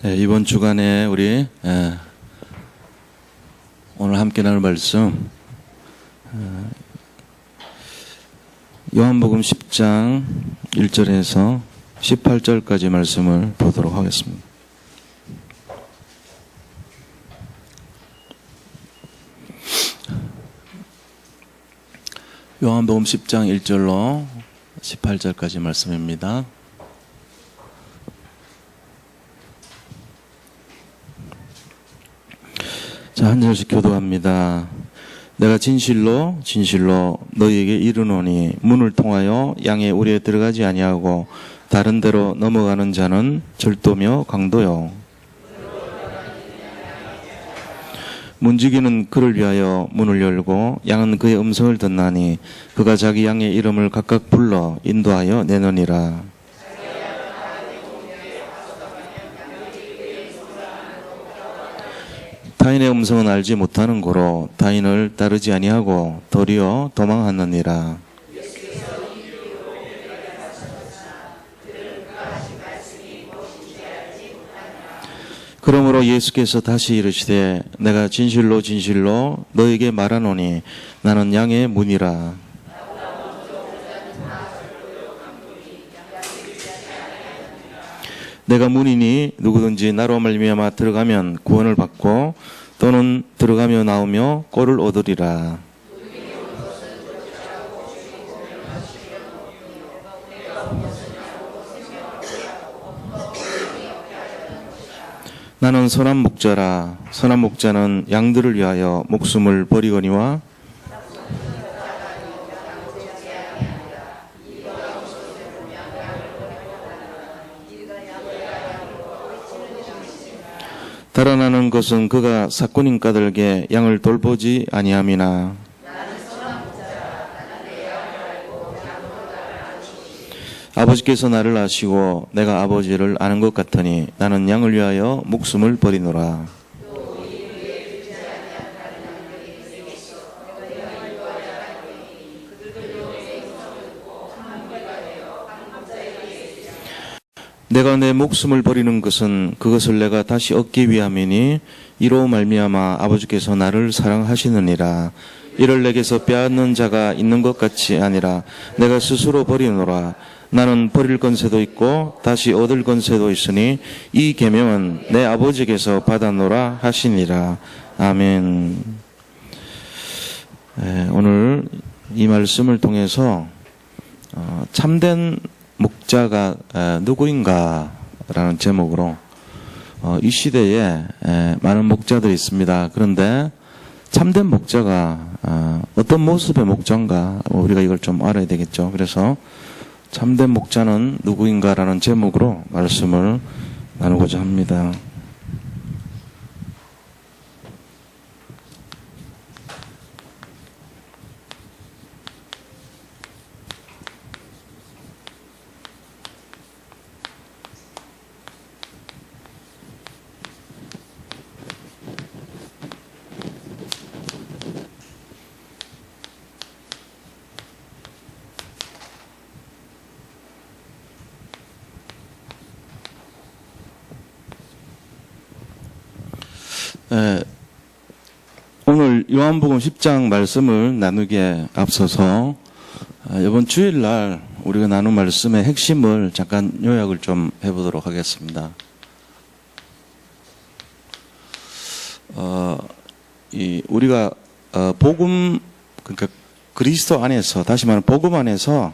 이번 주간에 우리 오늘 함께 나눌 말씀 요한복음 10장 1절에서 18절까지 말씀을 보도록 하겠습니다. 요한복음 10장 1절로 18절까지 말씀입니다. 자, 한 절씩 교도합니다. 내가 진실로 너희에게 이르노니 문을 통하여 양의 우리에 들어가지 아니하고 다른 데로 넘어가는 자는 절도며 강도요. 문지기는 그를 위하여 문을 열고 양은 그의 음성을 듣나니 그가 자기 양의 이름을 각각 불러 인도하여 내느니라. 타인의 음성은 알지 못하는 고로 타인을 따르지 아니하고 도리어 도망하느니라. 그러므로 예수께서 다시 이르시되 내가 진실로 너에게 말하노니 나는 양의 문이라. 내가 문이니 누구든지 나로 말미암아 들어가면 구원을 받고 또는 들어가며 나오며 꼴을 얻으리라. 나는 선한 목자라. 선한 목자는 양들을 위하여 목숨을 버리거니와 달아나는 것은 그가 사꾼인 까닭에 양을 돌보지 아니함이나 아버지께서 나를 아시고 내가 아버지를 아는 것 같으니 나는 양을 위하여 목숨을 버리노라. 내가 내 목숨을 버리는 것은 그것을 내가 다시 얻기 위함이니 이로 말미암아 아버지께서 나를 사랑하시느니라. 이를 내게서 빼앗는 자가 있는 것 같이 아니라 내가 스스로 버리노라. 나는 버릴 권세도 있고 다시 얻을 권세도 있으니 이 계명은 내 아버지께서 받았노라 하시니라. 아멘. 오늘 이 말씀을 통해서 참된 목자가 누구인가라는 제목으로 이 시대에 많은 목자들이 있습니다. 그런데 참된 목자가 어떤 모습의 목자인가 우리가 이걸 좀 알아야 되겠죠. 그래서 참된 목자는 누구인가라는 제목으로 말씀을 나누고자 합니다. 오늘 요한복음 10장 말씀을 나누기에 앞서서 이번 주일날 우리가 나눈 말씀의 핵심을 잠깐 요약을 좀 해보도록 하겠습니다. 우리가 복음, 그러니까 그리스도 안에서, 다시 말하면 복음 안에서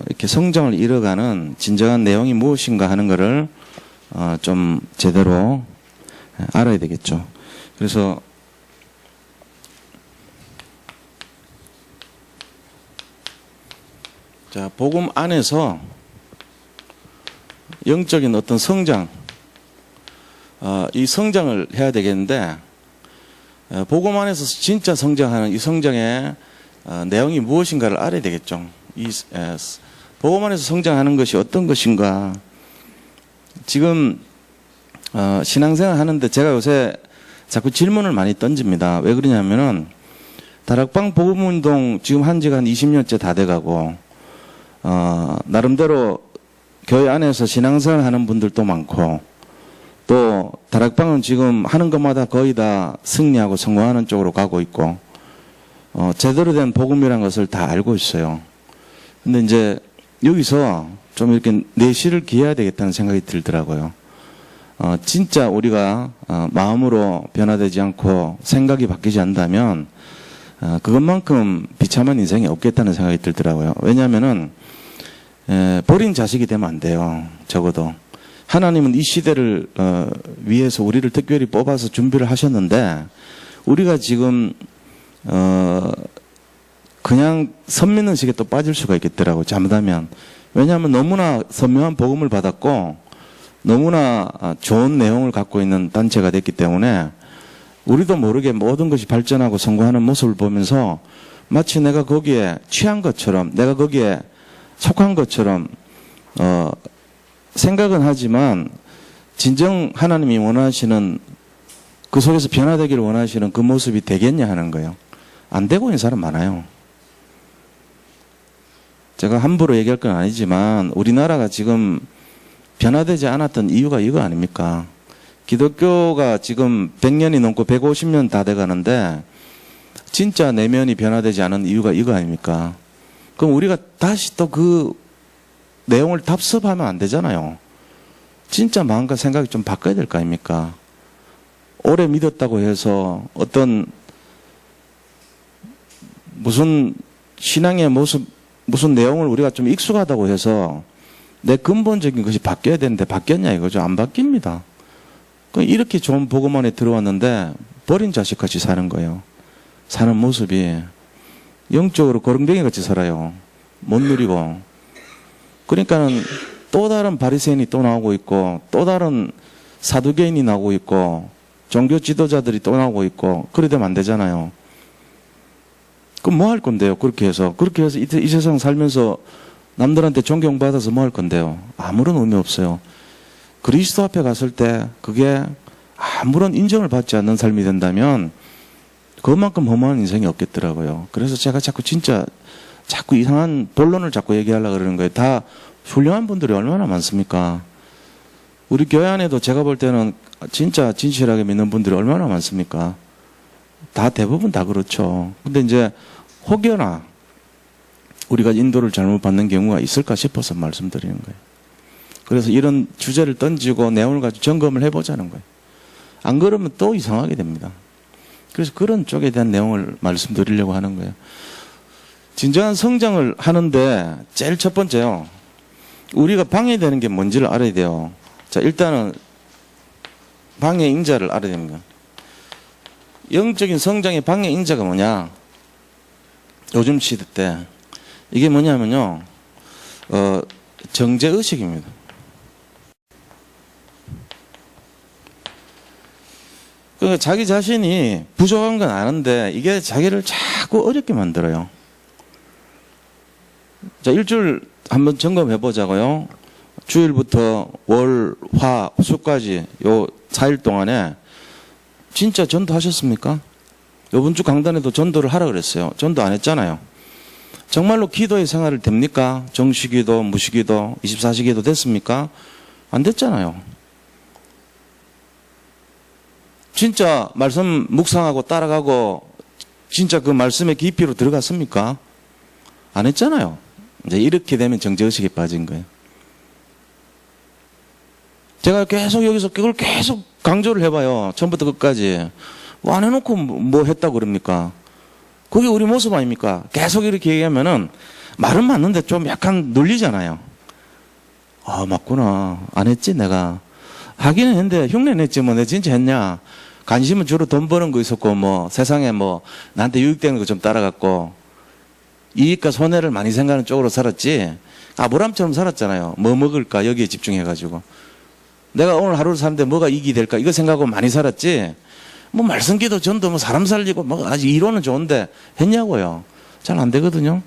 이렇게 성장을 이뤄가는 진정한 내용이 무엇인가 하는 것을 좀 제대로 알아야 되겠죠. 그래서 자, 복음 안에서 영적인 어떤 성장, 이 성장을 해야 되겠는데 복음 안에서 진짜 성장하는 이 성장의 내용이 무엇인가를 알아야 되겠죠. 이 복음 안에서 성장하는 것이 어떤 것인가. 지금 신앙생활 하는데 제가 요새 자꾸 질문을 많이 던집니다. 왜 그러냐면은 다락방 복음운동 지금 한 지가 한 20년째 다 돼가고 나름대로 교회 안에서 신앙생활 하는 분들도 많고 또 다락방은 지금 하는 것마다 거의 다 승리하고 성공하는 쪽으로 가고 있고 제대로 된 복음이라는 것을 다 알고 있어요. 근데 이제 여기서 좀 이렇게 내실을 기해야 되겠다는 생각이 들더라고요. 진짜 우리가 마음으로 변화되지 않고 생각이 바뀌지 않는다면 그것만큼 비참한 인생이 없겠다는 생각이 들더라고요. 왜냐하면은 버린 자식이 되면 안 돼요. 적어도 하나님은 이 시대를 위해서 우리를 특별히 뽑아서 준비를 하셨는데 우리가 지금 그냥 선 믿는 식에 또 빠질 수가 있겠더라고요. 잘못하면. 왜냐하면 너무나 선명한 복음을 받았고 너무나 좋은 내용을 갖고 있는 단체가 됐기 때문에 우리도 모르게 모든 것이 발전하고 성공하는 모습을 보면서 마치 내가 거기에 취한 것처럼 내가 거기에 속한 것처럼 생각은 하지만 진정 하나님이 원하시는 그 속에서 변화되기를 원하시는 그 모습이 되겠냐 하는 거예요. 안 되고 있는 사람 많아요. 제가 함부로 얘기할 건 아니지만 우리나라가 지금 변화되지 않았던 이유가 이거 아닙니까? 기독교가 지금 100년이 넘고 150년 다 돼가는데 진짜 내면이 변화되지 않은 이유가 이거 아닙니까? 그럼 우리가 다시 또 그 내용을 답습하면 안 되잖아요. 진짜 마음과 생각이 좀 바꿔야 될 거 아닙니까? 오래 믿었다고 해서 어떤 무슨 신앙의 모습, 무슨 내용을 우리가 좀 익숙하다고 해서 내 근본적인 것이 바뀌어야 되는데 바뀌었냐 이거죠. 안 바뀝니다. 이렇게 좋은 복음 안에 들어왔는데 버린 자식같이 사는 거예요. 사는 모습이 영적으로 고릉뱅이 같이 살아요. 못 누리고. 그러니까는 또 다른 바리새인이 또 나오고 있고 또 다른 사두개인이 나오고 있고 종교 지도자들이 또 나오고 있고 그래 되면 안 되잖아요. 그럼 뭐 할 건데요? 그렇게 해서 이 세상 살면서 남들한테 존경받아서 뭐 할 건데요? 아무런 의미 없어요. 그리스도 앞에 갔을 때 그게 아무런 인정을 받지 않는 삶이 된다면 그것만큼 허무한 인생이 없겠더라고요. 그래서 제가 자꾸 이상한 본론을 자꾸 얘기하려고 그러는 거예요. 다 훌륭한 분들이 얼마나 많습니까? 우리 교회 안에도 제가 볼 때는 진짜 진실하게 믿는 분들이 얼마나 많습니까? 다 대부분 다 그렇죠. 근데 이제 혹여나 우리가 인도를 잘못 받는 경우가 있을까 싶어서 말씀드리는 거예요. 그래서 이런 주제를 던지고 내용을 가지고 점검을 해보자는 거예요. 안 그러면 또 이상하게 됩니다. 그래서 그런 쪽에 대한 내용을 말씀드리려고 하는 거예요. 진정한 성장을 하는데 제일 첫 번째요. 우리가 방해되는 게 뭔지를 알아야 돼요. 자, 일단은 방해 인자를 알아야 됩니다. 영적인 성장의 방해 인자가 뭐냐? 요즘 시대 때 이게 뭐냐면요. 정죄의식입니다. 그러니까 자기 자신이 부족한 건 아는데 이게 자기를 자꾸 어렵게 만들어요. 자, 일주일 한번 점검해 보자고요. 주일부터 월, 화, 수까지 요 4일 동안에 진짜 전도하셨습니까? 요번 주 강단에도 전도를 하라 그랬어요. 전도 안 했잖아요. 정말로 기도의 생활을 됩니까? 정시기도, 무시기도, 24시기도 됐습니까? 안 됐잖아요. 진짜 말씀 묵상하고 따라가고 진짜 그 말씀의 깊이로 들어갔습니까? 안 했잖아요. 이제 이렇게 되면 정죄의식에 빠진 거예요. 제가 계속 여기서 그걸 계속 강조를 해봐요. 처음부터 끝까지. 뭐 안 해놓고 뭐 했다고 그럽니까? 그게 우리 모습 아닙니까? 계속 이렇게 얘기하면은 말은 맞는데 좀 약간 눌리잖아요. 아, 맞구나. 안 했지, 내가. 하기는 했는데 흉내 냈지 뭐 내가 진짜 했냐. 관심은 주로 돈 버는 거 있었고 뭐 세상에 뭐 나한테 유익되는 거 좀 따라갔고 이익과 손해를 많이 생각하는 쪽으로 살았지. 아브람처럼 살았잖아요. 뭐 먹을까 여기에 집중해가지고. 내가 오늘 하루를 사는데 뭐가 이익이 될까 이거 생각하고 많이 살았지. 뭐 말씀기도 전도 뭐 사람 살리고 뭐 아직 이론은 좋은데 했냐고요. 잘 안 되거든요.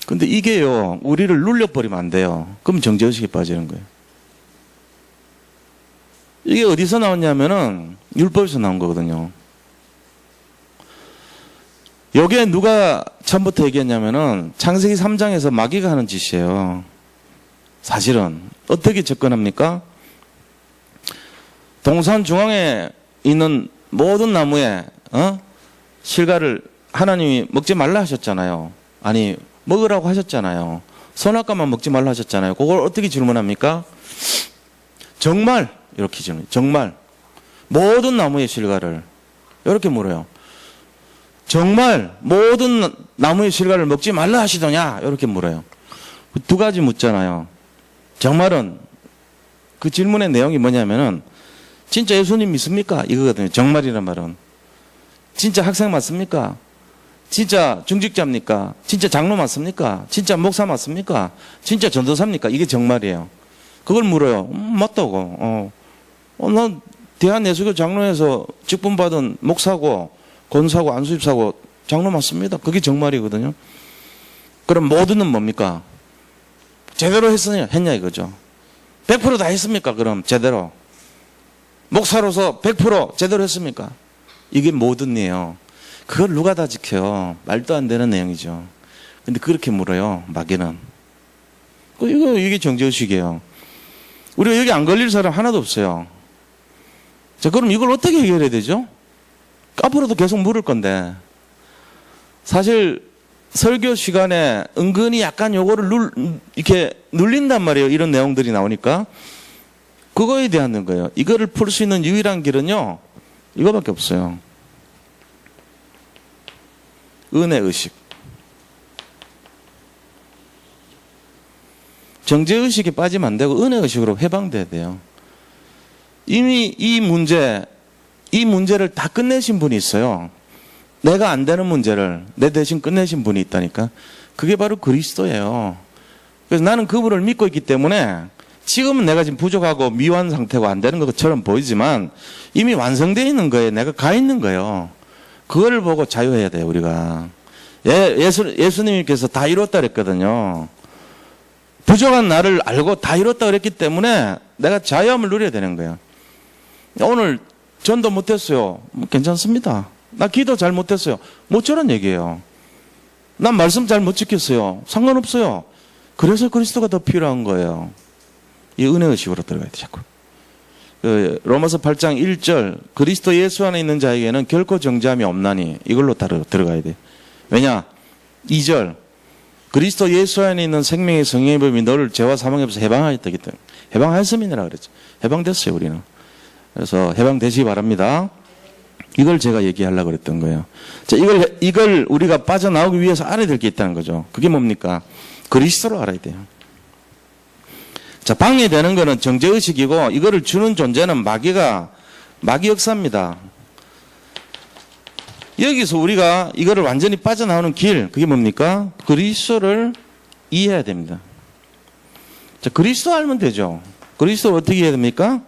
근데 이게요 우리를 눌려버리면 안 돼요. 그럼 정죄의식에 빠지는 거예요. 이게 어디서 나왔냐면은 율법에서 나온 거거든요. 여기에 누가 처음부터 얘기했냐면은 창세기 3장에서 마귀가 하는 짓이에요. 사실은 어떻게 접근합니까? 동산 중앙에 있는 모든 나무에 실과를 하나님이 먹지 말라 하셨잖아요. 아니 먹으라고 하셨잖아요. 선악과만 먹지 말라 하셨잖아요. 그걸 어떻게 질문합니까? 정말 이렇게 질문. 정말 모든 나무의 실과를 이렇게 물어요. 정말 모든 나무의 실과를 먹지 말라 하시더냐? 이렇게 물어요. 두 가지 묻잖아요. 정말은 그 질문의 내용이 뭐냐면은 진짜 예수님 믿습니까? 이거거든요. 정말이란 말은. 진짜 학생 맞습니까? 진짜 중직자입니까? 진짜 장로 맞습니까? 진짜 목사 맞습니까? 진짜 전도사입니까? 이게 정말이에요. 그걸 물어요. 맞다고. 난 대한예수교 장로에서 직분 받은 목사고 권사고 안수집사고 장로 맞습니다. 그게 정말이거든요. 그럼 모두는 뭡니까? 제대로 했냐 이거죠. 100%다 했습니까? 그럼 제대로. 목사로서 100% 제대로 했습니까? 이게 모든이에요. 그걸 누가 다 지켜요? 말도 안 되는 내용이죠. 근데 그렇게 물어요. 마귀는. 이게 정죄의식이에요. 우리가 여기 안 걸릴 사람 하나도 없어요. 자, 그럼 이걸 어떻게 해결해야 되죠? 앞으로도 계속 물을 건데. 사실 설교 시간에 은근히 약간 요거를 이렇게 눌린단 말이에요. 이런 내용들이 나오니까. 그거에 대한 거예요. 이거를 풀 수 있는 유일한 길은요. 이거밖에 없어요. 은혜의식. 정죄의식에 빠지면 안 되고 은혜의식으로 해방돼야 돼요. 이미 이 문제를 다 끝내신 분이 있어요. 내가 안 되는 문제를 내 대신 끝내신 분이 있다니까. 그게 바로 그리스도예요. 그래서 나는 그분을 믿고 있기 때문에 지금은 내가 지금 부족하고 미완 상태고 안 되는 것처럼 보이지만 이미 완성되어 있는 거예요. 내가 가 있는 거예요. 그거를 보고 자유해야 돼요, 우리가. 예수님께서 다 이뤘다 그랬거든요. 부족한 나를 알고 다 이뤘다 그랬기 때문에 내가 자유함을 누려야 되는 거예요. 오늘 전도 못했어요. 괜찮습니다. 나 기도 잘 못했어요. 뭐저런 얘기예요. 난 말씀 잘 못 지켰어요. 상관없어요. 그래서 그리스도가 더 필요한 거예요. 이 은혜의식으로 들어가야 돼, 자꾸. 로마서 8장 1절, 그리스도 예수 안에 있는 자에게는 결코 정죄함이 없나니, 이걸로 들어가야 돼. 왜냐? 2절, 그리스도 예수 안에 있는 생명의 성령의 법이 너를 죄와 사망에서 해방하였다기 때문에. 해방하였음이니라 그랬죠. 해방됐어요, 우리는. 그래서 해방되시기 바랍니다. 이걸 제가 얘기하려고 그랬던 거예요. 자, 이걸 우리가 빠져나오기 위해서 알아야 될 게 있다는 거죠. 그게 뭡니까? 그리스도를 알아야 돼요. 자, 방해되는 거는 정죄의식이고, 이거를 주는 존재는 마귀 역사입니다. 여기서 우리가 이거를 완전히 빠져나오는 길, 그게 뭡니까? 그리스도를 이해해야 됩니다. 자, 그리스도 알면 되죠. 그리스도를 어떻게 이해해야 됩니까?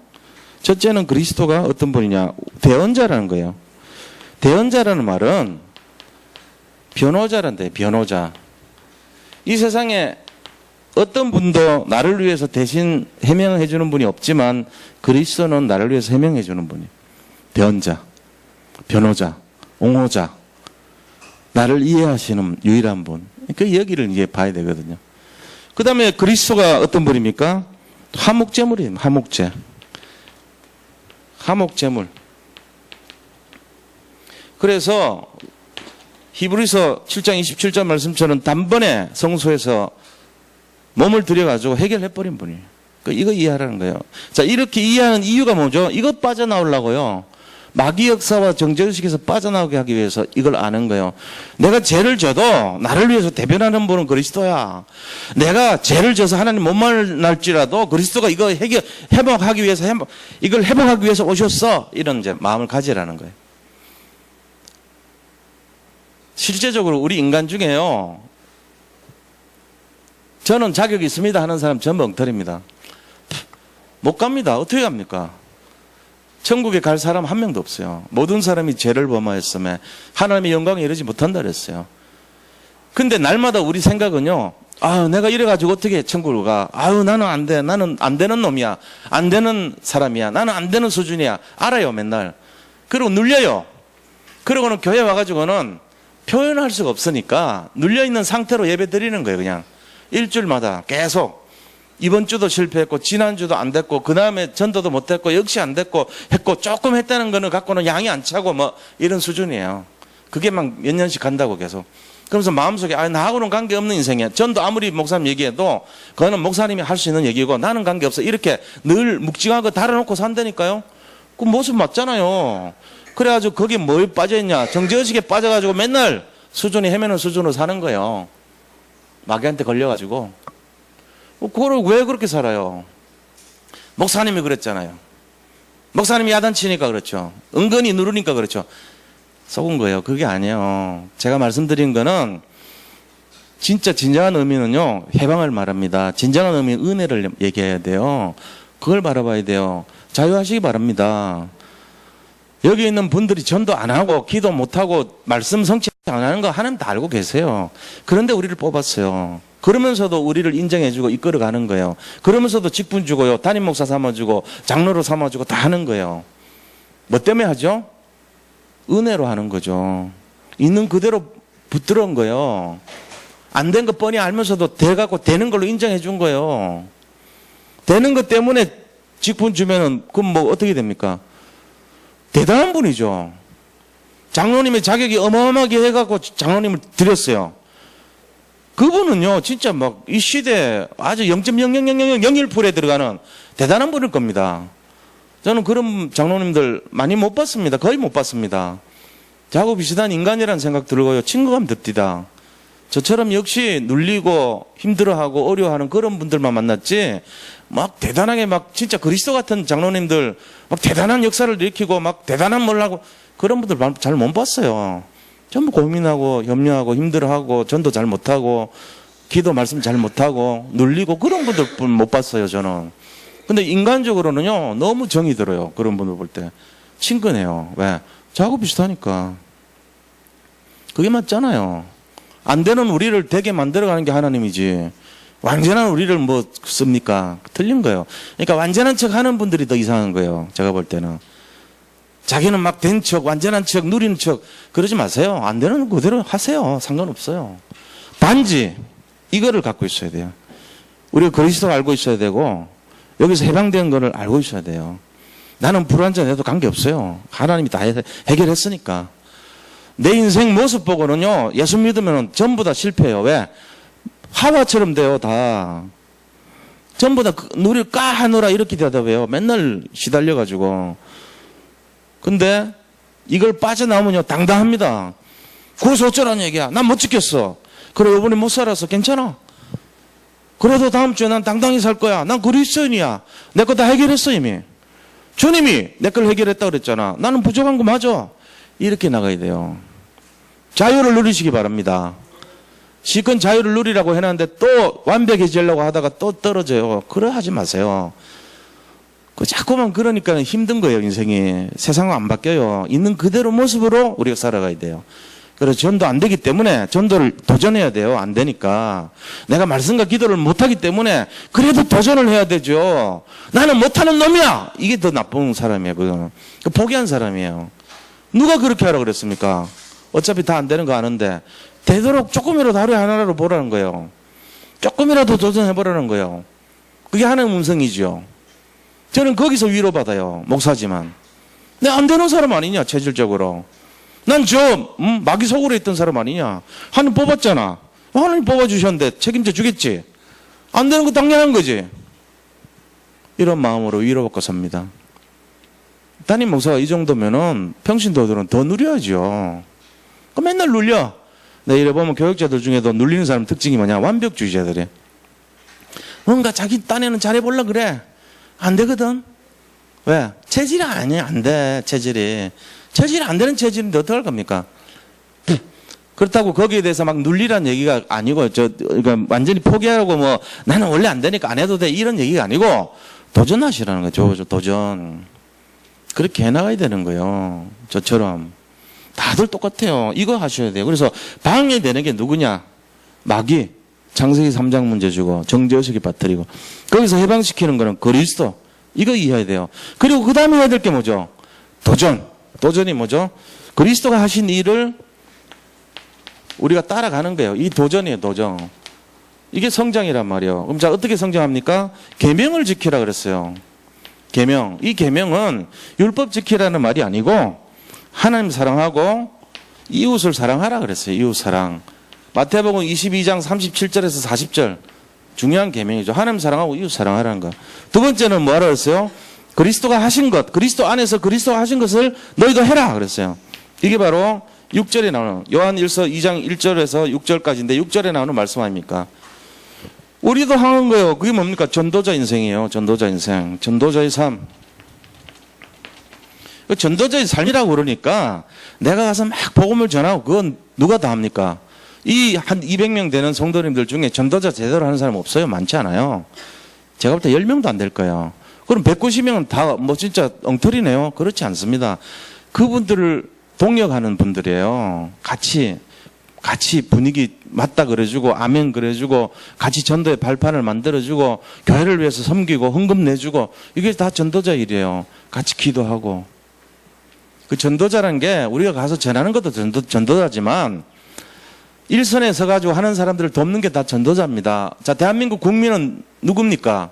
첫째는 그리스도가 어떤 분이냐? 대언자라는 거예요. 대언자라는 말은 변호자란데, 변호자. 이 세상에 어떤 분도 나를 위해서 대신 해명해 주는 분이 없지만 그리스도는 나를 위해서 해명해 주는 분이에요. 대언자, 변호자, 옹호자, 나를 이해하시는 유일한 분. 그 여기를 이제 봐야 되거든요. 그 다음에 그리스도가 어떤 분입니까? 화목제물이에요. 화목제. 화목제물. 그래서 히브리서 7장 27절 말씀처럼 단번에 성소에서 몸을 들여가지고 해결해버린 분이에요. 이거 이해하라는 거예요. 자, 이렇게 이해하는 이유가 뭐죠? 이거 빠져나오려고요. 마귀 역사와 정죄의식에서 빠져나오게 하기 위해서 이걸 아는 거예요. 내가 죄를 져도 나를 위해서 대변하는 분은 그리스도야. 내가 죄를 져서 하나님 못 만날지라도 그리스도가 이거 회복하기 위해서 이걸 회복하기 위해서 오셨어. 이런 이제 마음을 가지라는 거예요. 실제적으로 우리 인간 중에요. 저는 자격이 있습니다 하는 사람 전부 엉터리입니다. 못 갑니다. 어떻게 갑니까? 천국에 갈 사람 한 명도 없어요. 모든 사람이 죄를 범하였음에 하나님의 영광에 이르지 못한다 그랬어요. 근데 날마다 우리 생각은요. 내가 이래가지고 어떻게 천국을 가? 나는 안 돼. 나는 안 되는 놈이야. 안 되는 사람이야. 나는 안 되는 수준이야. 알아요, 맨날. 그리고 눌려요. 그러고는 교회 와가지고는 표현할 수가 없으니까 눌려있는 상태로 예배 드리는 거예요, 그냥. 일주일마다 계속. 이번 주도 실패했고 지난주도 안 됐고 그다음에 전도도 못 했고 역시 안 됐고 했고 조금 했다는 거는 갖고는 양이 안 차고 뭐 이런 수준이에요. 그게 막 몇 년씩 간다고 계속. 그러면서 마음속에 나하고는 관계없는 인생이야. 전도 아무리 목사님 얘기해도 그거는 목사님이 할 수 있는 얘기고 나는 관계없어. 이렇게 늘 묵직하고 달아놓고 산다니까요. 그 모습 맞잖아요. 그래가지고 거기에 뭘 빠져있냐. 정지의식에 빠져가지고 맨날 수준이 헤매는 수준으로 사는 거예요. 마귀한테 걸려가지고. 그거를 왜 그렇게 살아요? 목사님이 그랬잖아요. 목사님이 야단치니까 그렇죠. 은근히 누르니까 그렇죠. 속은 거예요. 그게 아니에요. 제가 말씀드린 거는 진짜 진정한 의미는요. 해방을 말합니다. 진정한 의미는 은혜를 얘기해야 돼요. 그걸 바라봐야 돼요. 자유하시기 바랍니다. 여기 있는 분들이 전도 안 하고 기도 못 하고 말씀 성취 안 하는 거 하나님 다 알고 계세요. 그런데 우리를 뽑았어요. 그러면서도 우리를 인정해주고 이끌어가는 거예요. 그러면서도 직분 주고요. 담임 목사 삼아주고 장로로 삼아주고 다 하는 거예요. 뭐 때문에 하죠? 은혜로 하는 거죠. 있는 그대로 붙들어온 거예요. 안 된 거 뻔히 알면서도 돼갖고 되는 걸로 인정해 준 거예요. 되는 것 때문에 직분 주면은 그럼 뭐 어떻게 됩니까? 대단한 분이죠. 장로님의 자격이 어마어마하게 해갖고 장로님을 드렸어요. 그분은요, 진짜 막 이 시대에 아주 0.00001%에 들어가는 대단한 분일 겁니다. 저는 그런 장로님들 많이 못 봤습니다. 거의 못 봤습니다. 저하고 비슷한 인간이라는 생각 들고요. 친구감 듭디다. 저처럼 역시 눌리고 힘들어하고 어려워하는 그런 분들만 만났지, 막 대단하게 막 진짜 그리스도 같은 장로님들, 막 대단한 역사를 일으키고 막 대단한 뭘 하고 그런 분들 잘 못 봤어요. 전부 고민하고 염려하고 힘들어하고 전도 잘 못하고 기도 말씀 잘 못하고 눌리고 그런 분들 못 봤어요, 저는. 근데 인간적으로는요, 너무 정이 들어요. 그런 분들 볼 때. 친근해요. 왜? 저하고 비슷하니까. 그게 맞잖아요. 안 되는 우리를 되게 만들어가는 게 하나님이지. 완전한 우리를 뭐 씁니까? 틀린 거예요. 그러니까 완전한 척 하는 분들이 더 이상한 거예요. 제가 볼 때는. 자기는 막 된 척, 완전한 척, 누리는 척, 그러지 마세요. 안 되는 그대로 하세요. 상관없어요. 단지 이거를 갖고 있어야 돼요. 우리가 그리스도를 알고 있어야 되고, 여기서 해방된 거를 알고 있어야 돼요. 나는 불완전해도 관계없어요. 하나님이 다 해결했으니까. 내 인생 모습 보고는요, 예수 믿으면 전부 다 실패해요. 왜? 하와처럼 돼요, 다. 전부 다 누리를 까하노라 이렇게 대답해요. 맨날 시달려가지고. 근데 이걸 빠져나오면요, 당당합니다. 그래서 어쩌라는 얘기야. 난 못 지켰어. 그래, 이번에 못 살았어. 괜찮아. 그래도 다음 주에 난 당당히 살 거야. 난 그리스도인이야. 내 거 다 해결했어, 이미. 주님이 내 걸 해결했다 그랬잖아. 나는 부족한 거 맞아. 이렇게 나가야 돼요. 자유를 누리시기 바랍니다. 실컷 자유를 누리라고 해놨는데 또 완벽해지려고 하다가 또 떨어져요. 그래 하지 마세요. 그 자꾸만 그러니까 힘든 거예요, 인생이. 세상은 안 바뀌어요. 있는 그대로 모습으로 우리가 살아가야 돼요. 그래서 전도 안 되기 때문에 전도를 도전해야 돼요. 안 되니까. 내가 말씀과 기도를 못하기 때문에 그래도 도전을 해야 되죠. 나는 못하는 놈이야. 이게 더 나쁜 사람이에요. 그거는. 포기한 사람이에요. 누가 그렇게 하라고 그랬습니까? 어차피 다 안 되는 거 아는데 되도록 조금이라도 하루에 하나라도 보라는 거예요. 조금이라도 도전해보라는 거예요. 그게 하나님의 음성이죠. 저는 거기서 위로받아요. 목사지만. 내가 안 되는 사람 아니냐, 체질적으로. 난 마귀 속으로 있던 사람 아니냐. 하나님 뽑았잖아. 하나님 뽑아주셨는데 책임져 주겠지. 안 되는 거 당연한 거지. 이런 마음으로 위로받고 삽니다. 담임 목사가 이 정도면은 평신도들은 더 누려야죠. 맨날 눌려. 내 이래 보면 교육자들 중에도 눌리는 사람 특징이 뭐냐. 완벽주의자들이. 뭔가 자기 딴에는 잘해보려고 그래. 안 되거든. 왜? 체질이 아니야. 안 돼. 체질이 안 되는 체질인데 어떡할 겁니까? 그렇다고 거기에 대해서 막 눌리란 얘기가 아니고, 그러니까 완전히 포기하라고 뭐, 나는 원래 안 되니까 안 해도 돼. 이런 얘기가 아니고, 도전하시라는 거죠. 도전. 그렇게 해나가야 되는 거예요. 저처럼. 다들 똑같아요. 이거 하셔야 돼요. 그래서 방해되는 게 누구냐? 마귀. 창세기 3장 문제 주고, 정죄의식이 빠뜨리고. 거기서 해방시키는 거는 그리스도. 이거 이해해야 돼요. 그리고 그 다음에 해야 될 게 뭐죠? 도전. 도전이 뭐죠? 그리스도가 하신 일을 우리가 따라가는 거예요. 이 도전이에요, 도전. 이게 성장이란 말이에요. 그럼 자, 어떻게 성장합니까? 계명을 지키라 그랬어요. 계명. 이 계명은 율법 지키라는 말이 아니고 하나님 사랑하고 이웃을 사랑하라 그랬어요. 이웃 사랑. 마태복음 22장 37절에서 40절. 중요한 계명이죠. 하나님 사랑하고 이웃 사랑하라는 거. 두 번째는 뭐하라 그랬어요? 그리스도가 하신 것, 그리스도 안에서 그리스도가 하신 것을 너희도 해라 그랬어요. 이게 바로 6절에 나오는 요한일서 2장 1절에서 6절까지인데 6절에 나오는 말씀 아닙니까? 우리도 하는 거예요. 그게 뭡니까? 전도자 인생이에요. 전도자 인생. 전도자의 삶. 전도자의 삶이라고 그러니까 내가 가서 막 복음을 전하고 그건 누가 다 합니까? 이 한 200명 되는 성도님들 중에 전도자 제대로 하는 사람 없어요. 많지 않아요. 제가 볼 때 10명도 안 될 거예요. 그럼 190명은 다 뭐 진짜 엉터리네요. 그렇지 않습니다. 그분들을 동력하는 분들이에요. 같이 분위기 맞다 그래주고 아멘 그래주고 같이 전도의 발판을 만들어주고 교회를 위해서 섬기고 헌금 내주고 이게 다 전도자 일이에요. 같이 기도하고. 그 전도자라는 게 우리가 가서 전하는 것도 전도자지만 일선에 서가지고 하는 사람들을 돕는 게 다 전도자입니다. 자, 대한민국 국민은 누굽니까?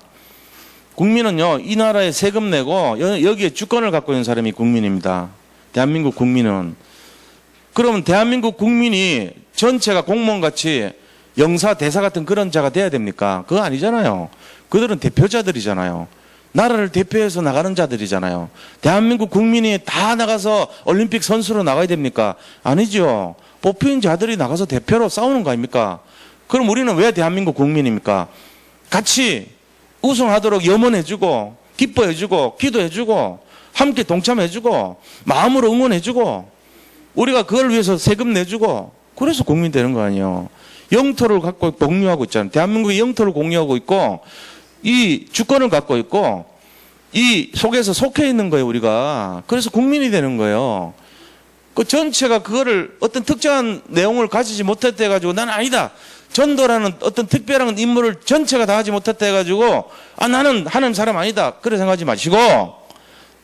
국민은요, 이 나라에 세금 내고 여기에 주권을 갖고 있는 사람이 국민입니다. 대한민국 국민은. 그러면 대한민국 국민이 전체가 공무원같이 영사, 대사 같은 그런 자가 돼야 됩니까? 그거 아니잖아요. 그들은 대표자들이잖아요. 나라를 대표해서 나가는 자들이잖아요. 대한민국 국민이 다 나가서 올림픽 선수로 나가야 됩니까? 아니죠. 뽑힌 자들이 나가서 대표로 싸우는 거 아닙니까? 그럼 우리는 왜 대한민국 국민입니까? 같이 우승하도록 염원해주고 기뻐해주고 기도해주고 함께 동참해주고 마음으로 응원해주고 우리가 그걸 위해서 세금 내주고 그래서 국민 되는 거 아니에요. 영토를 갖고 공유하고 있잖아요. 대한민국이 영토를 공유하고 있고 이 주권을 갖고 있고 이 속에서 속해 있는 거예요. 우리가. 그래서 국민이 되는 거예요. 그 전체가 그거를 어떤 특정한 내용을 가지지 못했다 해가지고 나는 아니다. 전도라는 어떤 특별한 임무를 전체가 다 하지 못했다 해가지고 나는 하나님 사람 아니다. 그래 생각하지 마시고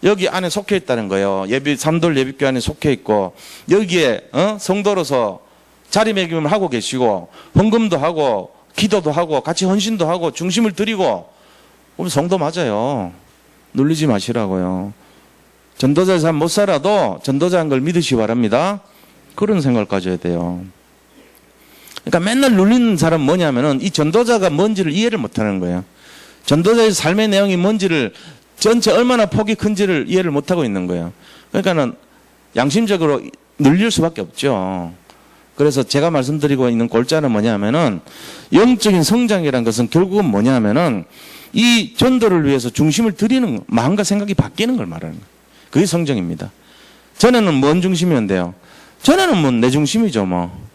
여기 안에 속해 있다는 거예요. 삼돌 예비교 안에 속해 있고 여기에 성도로서 자리매김을 하고 계시고 헌금도 하고 기도도 하고 같이 헌신도 하고 중심을 드리고 우리 성도 맞아요. 놀리지 마시라고요. 전도자의 삶 못 살아도 전도자인 걸 믿으시기 바랍니다. 그런 생각을 가져야 돼요. 그러니까 맨날 눌리는 사람은 뭐냐면은 이 전도자가 뭔지를 이해를 못하는 거예요. 전도자의 삶의 내용이 뭔지를 전체 얼마나 폭이 큰지를 이해를 못하고 있는 거예요. 그러니까는 양심적으로 눌릴 수밖에 없죠. 그래서 제가 말씀드리고 있는 골자는 뭐냐면은 영적인 성장이라는 것은 결국은 뭐냐면은 이 전도를 위해서 중심을 드리는 마음과 생각이 바뀌는 걸 말하는 거예요. 그게 성장입니다. 전에는 뭔 중심이었는데요? 전에는 뭐 내 중심이죠, 뭐.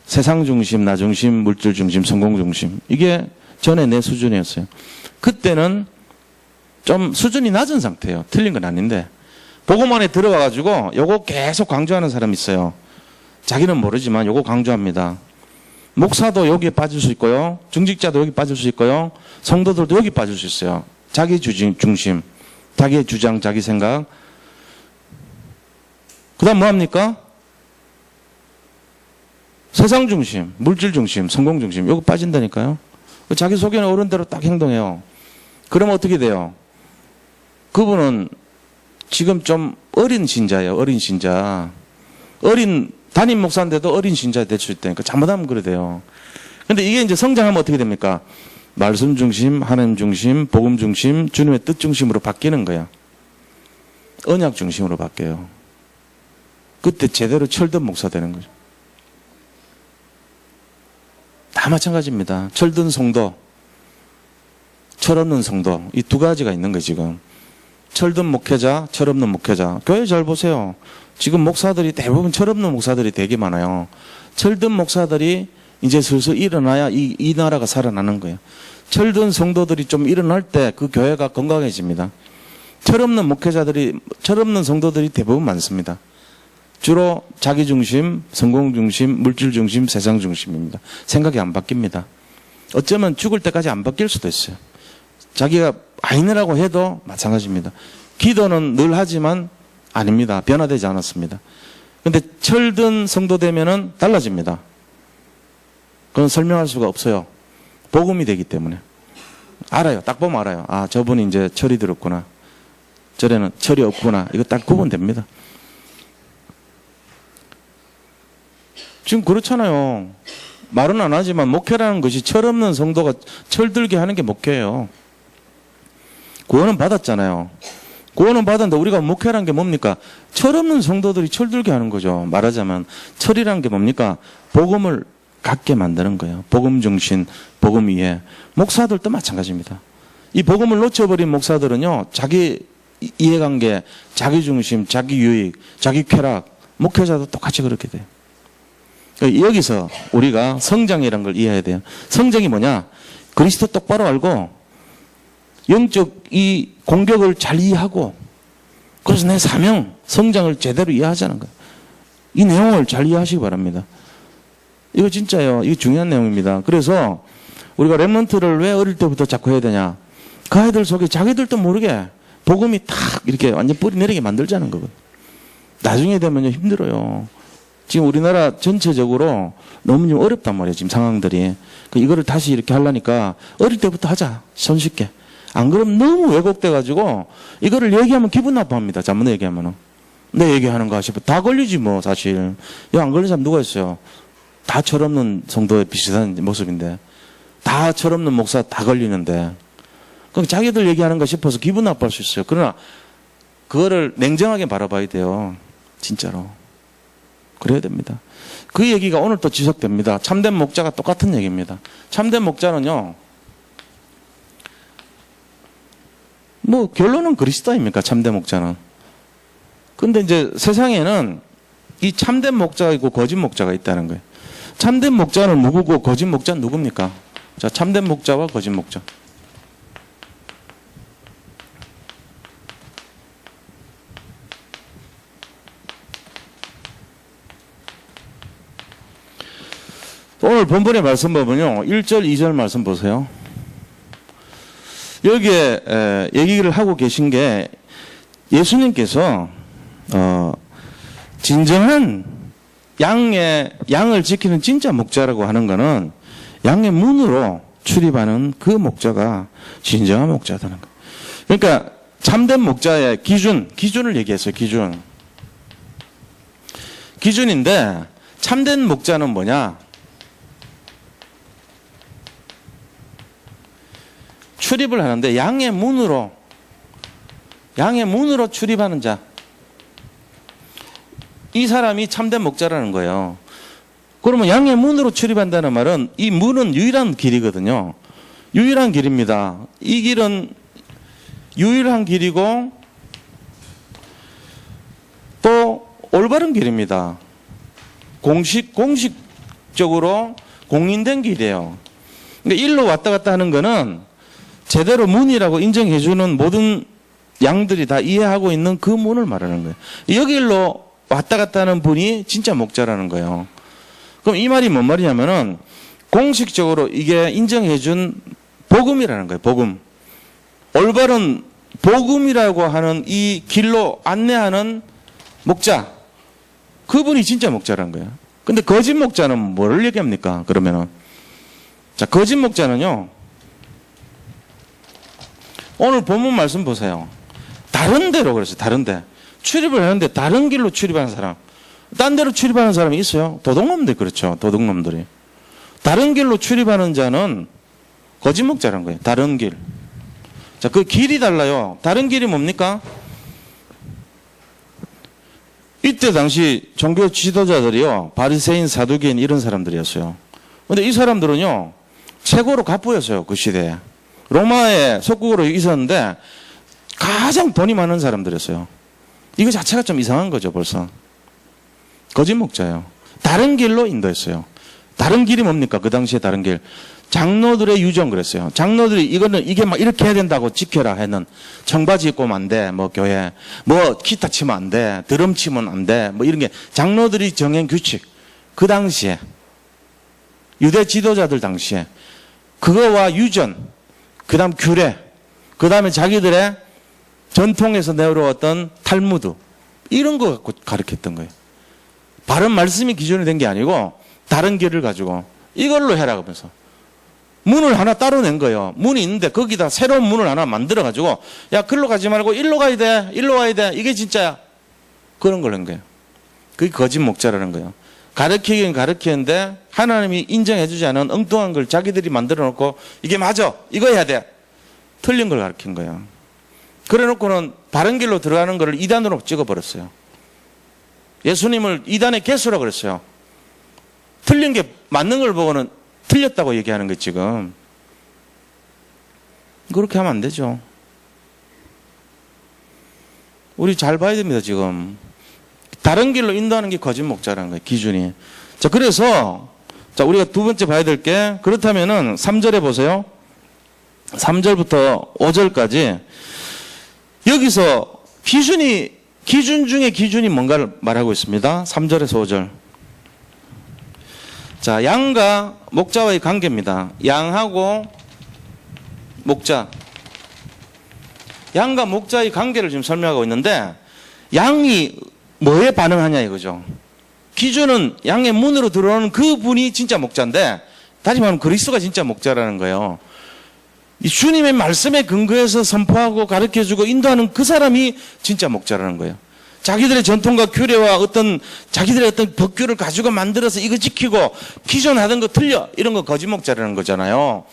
세상 중심, 나 중심, 물질 중심, 성공 중심. 이게 전에 내 수준이었어요. 그때는 좀 수준이 낮은 상태예요. 틀린 건 아닌데. 복음 안에 들어가가지고 요거 계속 강조하는 사람이 있어요. 자기는 모르지만 요거 강조합니다. 목사도 여기에 빠질 수 있고요. 중직자도 여기 빠질 수 있고요. 성도들도 여기 빠질 수 있어요. 자기 중심. 자기의 주장, 자기 생각. 그 다음 뭐합니까? 세상 중심, 물질 중심, 성공 중심. 요거 빠진다니까요. 자기 속에는 어른대로 딱 행동해요. 그러면 어떻게 돼요? 그분은 지금 좀 어린 신자예요. 어린 신자. 담임 목사인데도 어린 신자 될 수 있다니까. 잘못하면 그래 돼요. 근데 이게 이제 성장하면 어떻게 됩니까? 말씀 중심, 하나님 중심, 복음 중심, 주님의 뜻 중심으로 바뀌는 거야. 언약 중심으로 바뀌어요. 그때 제대로 철든 목사 되는 거죠. 다 마찬가지입니다. 철든 성도, 철없는 성도. 이 두 가지가 있는 거예요, 지금. 철든 목회자, 철없는 목회자. 교회 잘 보세요. 지금 목사들이 대부분 철없는 목사들이 되게 많아요. 철든 목사들이 이제 슬슬 일어나야 이 나라가 살아나는 거예요. 철든 성도들이 좀 일어날 때 그 교회가 건강해집니다. 철없는 목회자들이, 철없는 성도들이 대부분 많습니다. 주로 자기 중심, 성공 중심, 물질 중심, 세상 중심입니다. 생각이 안 바뀝니다. 어쩌면 죽을 때까지 안 바뀔 수도 있어요. 자기가 아니라고 해도 마찬가지입니다. 기도는 늘 하지만 아닙니다. 변화되지 않았습니다. 근데 철든 성도 되면은 달라집니다. 그건 설명할 수가 없어요. 복음이 되기 때문에. 알아요. 딱 보면 알아요. 아, 저분이 이제 철이 들었구나. 절에는 철이 없구나. 이거 딱 구분됩니다. 지금 그렇잖아요. 말은 안 하지만 목회라는 것이 철없는 성도가 철들게 하는 게 목회예요. 구원은 받았잖아요. 구원은 받았는데 우리가 목회라는 게 뭡니까? 철없는 성도들이 철들게 하는 거죠. 말하자면 철이라는 게 뭡니까? 복음을 갖게 만드는 거예요. 복음 정신, 복음 이해. 목사들도 마찬가지입니다. 이 복음을 놓쳐버린 목사들은요, 자기 이해관계, 자기 중심, 자기 유익, 자기 쾌락, 목회자도 똑같이 그렇게 돼요. 여기서 우리가 성장이라는 걸 이해해야 돼요. 성장이 뭐냐? 그리스도 똑바로 알고 영적 이 공격을 잘 이해하고, 그래서 내 사명, 성장을 제대로 이해하자는 거예요. 이 내용을 잘 이해하시기 바랍니다. 이거 진짜요. 이거 중요한 내용입니다. 그래서 우리가 랩런트를 왜 어릴 때부터 자꾸 해야 되냐? 그 아이들 속에 자기들도 모르게 복음이 탁 이렇게 완전 뿌리 내리게 만들자는 거거든요. 나중에 되면요 힘들어요. 지금 우리나라 전체적으로 너무 좀 어렵단 말이에요. 지금 상황들이. 이거를 다시 이렇게 하려니까 어릴 때부터 하자. 손쉽게. 안 그러면 너무 왜곡돼가지고 이거를 얘기하면 기분 나빠합니다. 잘못 얘기하면은. 내 얘기하는가 싶어. 다 걸리지 뭐 사실. 이거 안 걸린 사람 누가 있어요? 다 철없는 성도의 비슷한 모습인데. 다 철없는 목사 다 걸리는데. 그럼 자기들 얘기하는가 싶어서 기분 나빠할 수 있어요. 그러나 그거를 냉정하게 바라봐야 돼요. 진짜로. 그래야 됩니다. 그 얘기가 오늘 또 지속됩니다. 참된 목자가 똑같은 얘기입니다. 참된 목자는요, 뭐 결론은 그리스도 아닙니까? 참된 목자는. 근데 이제 세상에는 이 참된 목자가 있고 거짓 목자가 있다는 거예요. 참된 목자는 누구고 거짓 목자는 누굽니까? 자, 참된 목자와 거짓 목자. 오늘 본문의 말씀 보면요. 1절, 2절 말씀 보세요. 여기에 얘기를 하고 계신 게 예수님께서 진정한 양을 지키는 진짜 목자라고 하는 거는 양의 문으로 출입하는 그 목자가 진정한 목자다는 거예요. 그러니까 참된 목자의 기준을 얘기했어요. 기준인데 참된 목자는 뭐냐? 출입을 하는데 양의 문으로 출입하는 자. 이 사람이 참된 목자라는 거예요. 그러면 양의 문으로 출입한다는 말은 이 문은 유일한 길이거든요. 유일한 길입니다. 이 길은 유일한 길이고 또 올바른 길입니다. 공식적으로 공인된 길이에요. 그러니까 일로 왔다 갔다 하는 거는 제대로 문이라고 인정해주는 모든 양들이 다 이해하고 있는 그 문을 말하는 거예요. 여기 일로 왔다 갔다 하는 분이 진짜 목자라는 거예요. 그럼 이 말이 뭔 말이냐면은 공식적으로 이게 인정해준 복음이라는 거예요. 복음. 올바른 복음이라고 하는 이 길로 안내하는 목자. 그분이 진짜 목자라는 거예요. 근데 거짓 목자는 뭘 얘기합니까? 그러면은. 자, 거짓 목자는요. 오늘 본문 말씀 보세요. 다른 데로 그랬어요. 다른 데. 출입을 하는데 다른 길로 출입하는 사람. 딴 데로 출입하는 사람이 있어요. 도둑놈들 그렇죠. 도둑놈들이. 다른 길로 출입하는 자는 거짓 목자라는 거예요. 다른 길. 자, 그 길이 달라요. 다른 길이 뭡니까? 이때 당시 종교 지도자들이요. 바리새인, 사두개인 이런 사람들이었어요. 근데 이 사람들은요. 최고로 갑부였어요. 그 시대에. 로마의 속국으로 있었는데 가장 돈이 많은 사람들이었어요. 이거 자체가 좀 이상한 거죠, 벌써. 거짓 목자예요. 다른 길로 인도했어요. 다른 길이 뭡니까? 그 당시에 다른 길. 장로들의 유정 그랬어요. 장로들이 이게 막 이렇게 해야 된다고 지켜라 했는 청바지 입고 하면 안 돼. 뭐 교회. 뭐 기타 치면 안 돼. 드럼 치면 안 돼. 뭐 이런 게 장로들이 정한 규칙. 그 당시에. 유대 지도자들 당시에. 그거와 유전. 그 다음 규례. 그 다음에 자기들의 전통에서 내려왔던 탈무드. 이런 거 갖고 가르쳤던 거예요. 바른 말씀이 기준이 된 게 아니고 다른 길을 가지고 이걸로 해라 그러면서. 문을 하나 따로 낸 거예요. 문이 있는데 거기다 새로운 문을 하나 만들어가지고 야 글로 가지 말고 일로 가야 돼. 일로 와야 돼. 이게 진짜야. 그런 걸 한 거예요. 그게 거짓 목자라는 거예요. 가르치긴 가르치는데 하나님이 인정해주지 않은 엉뚱한 걸 자기들이 만들어 놓고 이게 맞아. 이거 해야 돼. 틀린 걸 가르친 거예요. 그래 놓고는 바른 길로 들어가는 걸 이단으로 찍어버렸어요. 예수님을 이단의 개수라고 그랬어요. 틀린 게 맞는 걸 보고는 틀렸다고 얘기하는 거예요, 지금. 그렇게 하면 안 되죠. 우리 잘 봐야 됩니다, 지금. 다른 길로 인도하는 게 거짓 목자라는 거예요, 기준이. 자, 그래서, 자, 우리가 두 번째 봐야 될 게, 그렇다면은 3절에 보세요. 3절부터 5절까지. 여기서 기준 중에 기준이 뭔가를 말하고 있습니다. 3절에서 5절. 자, 양과 목자와의 관계입니다. 양하고 목자. 양과 목자의 관계를 지금 설명하고 있는데, 양이 뭐에 반응하냐 이거죠. 기준은 양의 문으로 들어오는 그 분이 진짜 목자인데, 다시 말하면 그리스도가 진짜 목자라는 거예요. 이 주님의 말씀에 근거해서 선포하고 가르쳐주고 인도하는 그 사람이 진짜 목자라는 거예요. 자기들의 전통과 규례와 어떤 자기들의 어떤 법규를 가지고 만들어서 이거 지키고 기존 하던 거 틀려 이런 거 거짓 목자라는 거잖아요.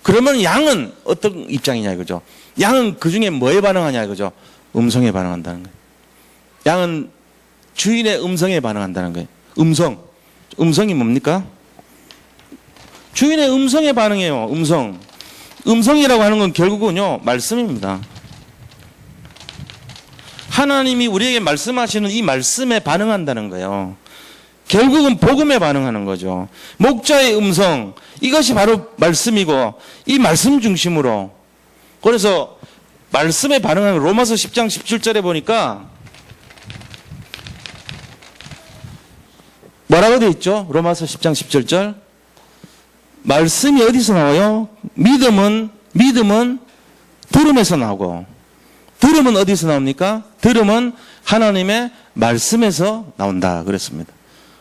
그러면 양은 어떤 입장이냐 이거죠. 양은 그 중에 뭐에 반응하냐 이거죠. 음성에 반응한다는 거예요. 양은 주인의 음성에 반응한다는 거예요. 음성이 뭡니까? 주인의 음성에 반응해요. 음성이라고 하는 건 결국은요 말씀입니다. 하나님이 우리에게 말씀하시는 이 말씀에 반응한다는 거예요. 결국은 복음에 반응하는 거죠. 목자의 음성, 이것이 바로 말씀이고 이 말씀 중심으로. 그래서 말씀에 반응하는 로마서 10장 17절에 보니까 뭐라고 되어 있죠? 로마서 10장 17절. 말씀이 어디서 나와요? 믿음은 들음에서 나오고, 들음은 어디서 나옵니까? 들음은 하나님의 말씀에서 나온다 그랬습니다.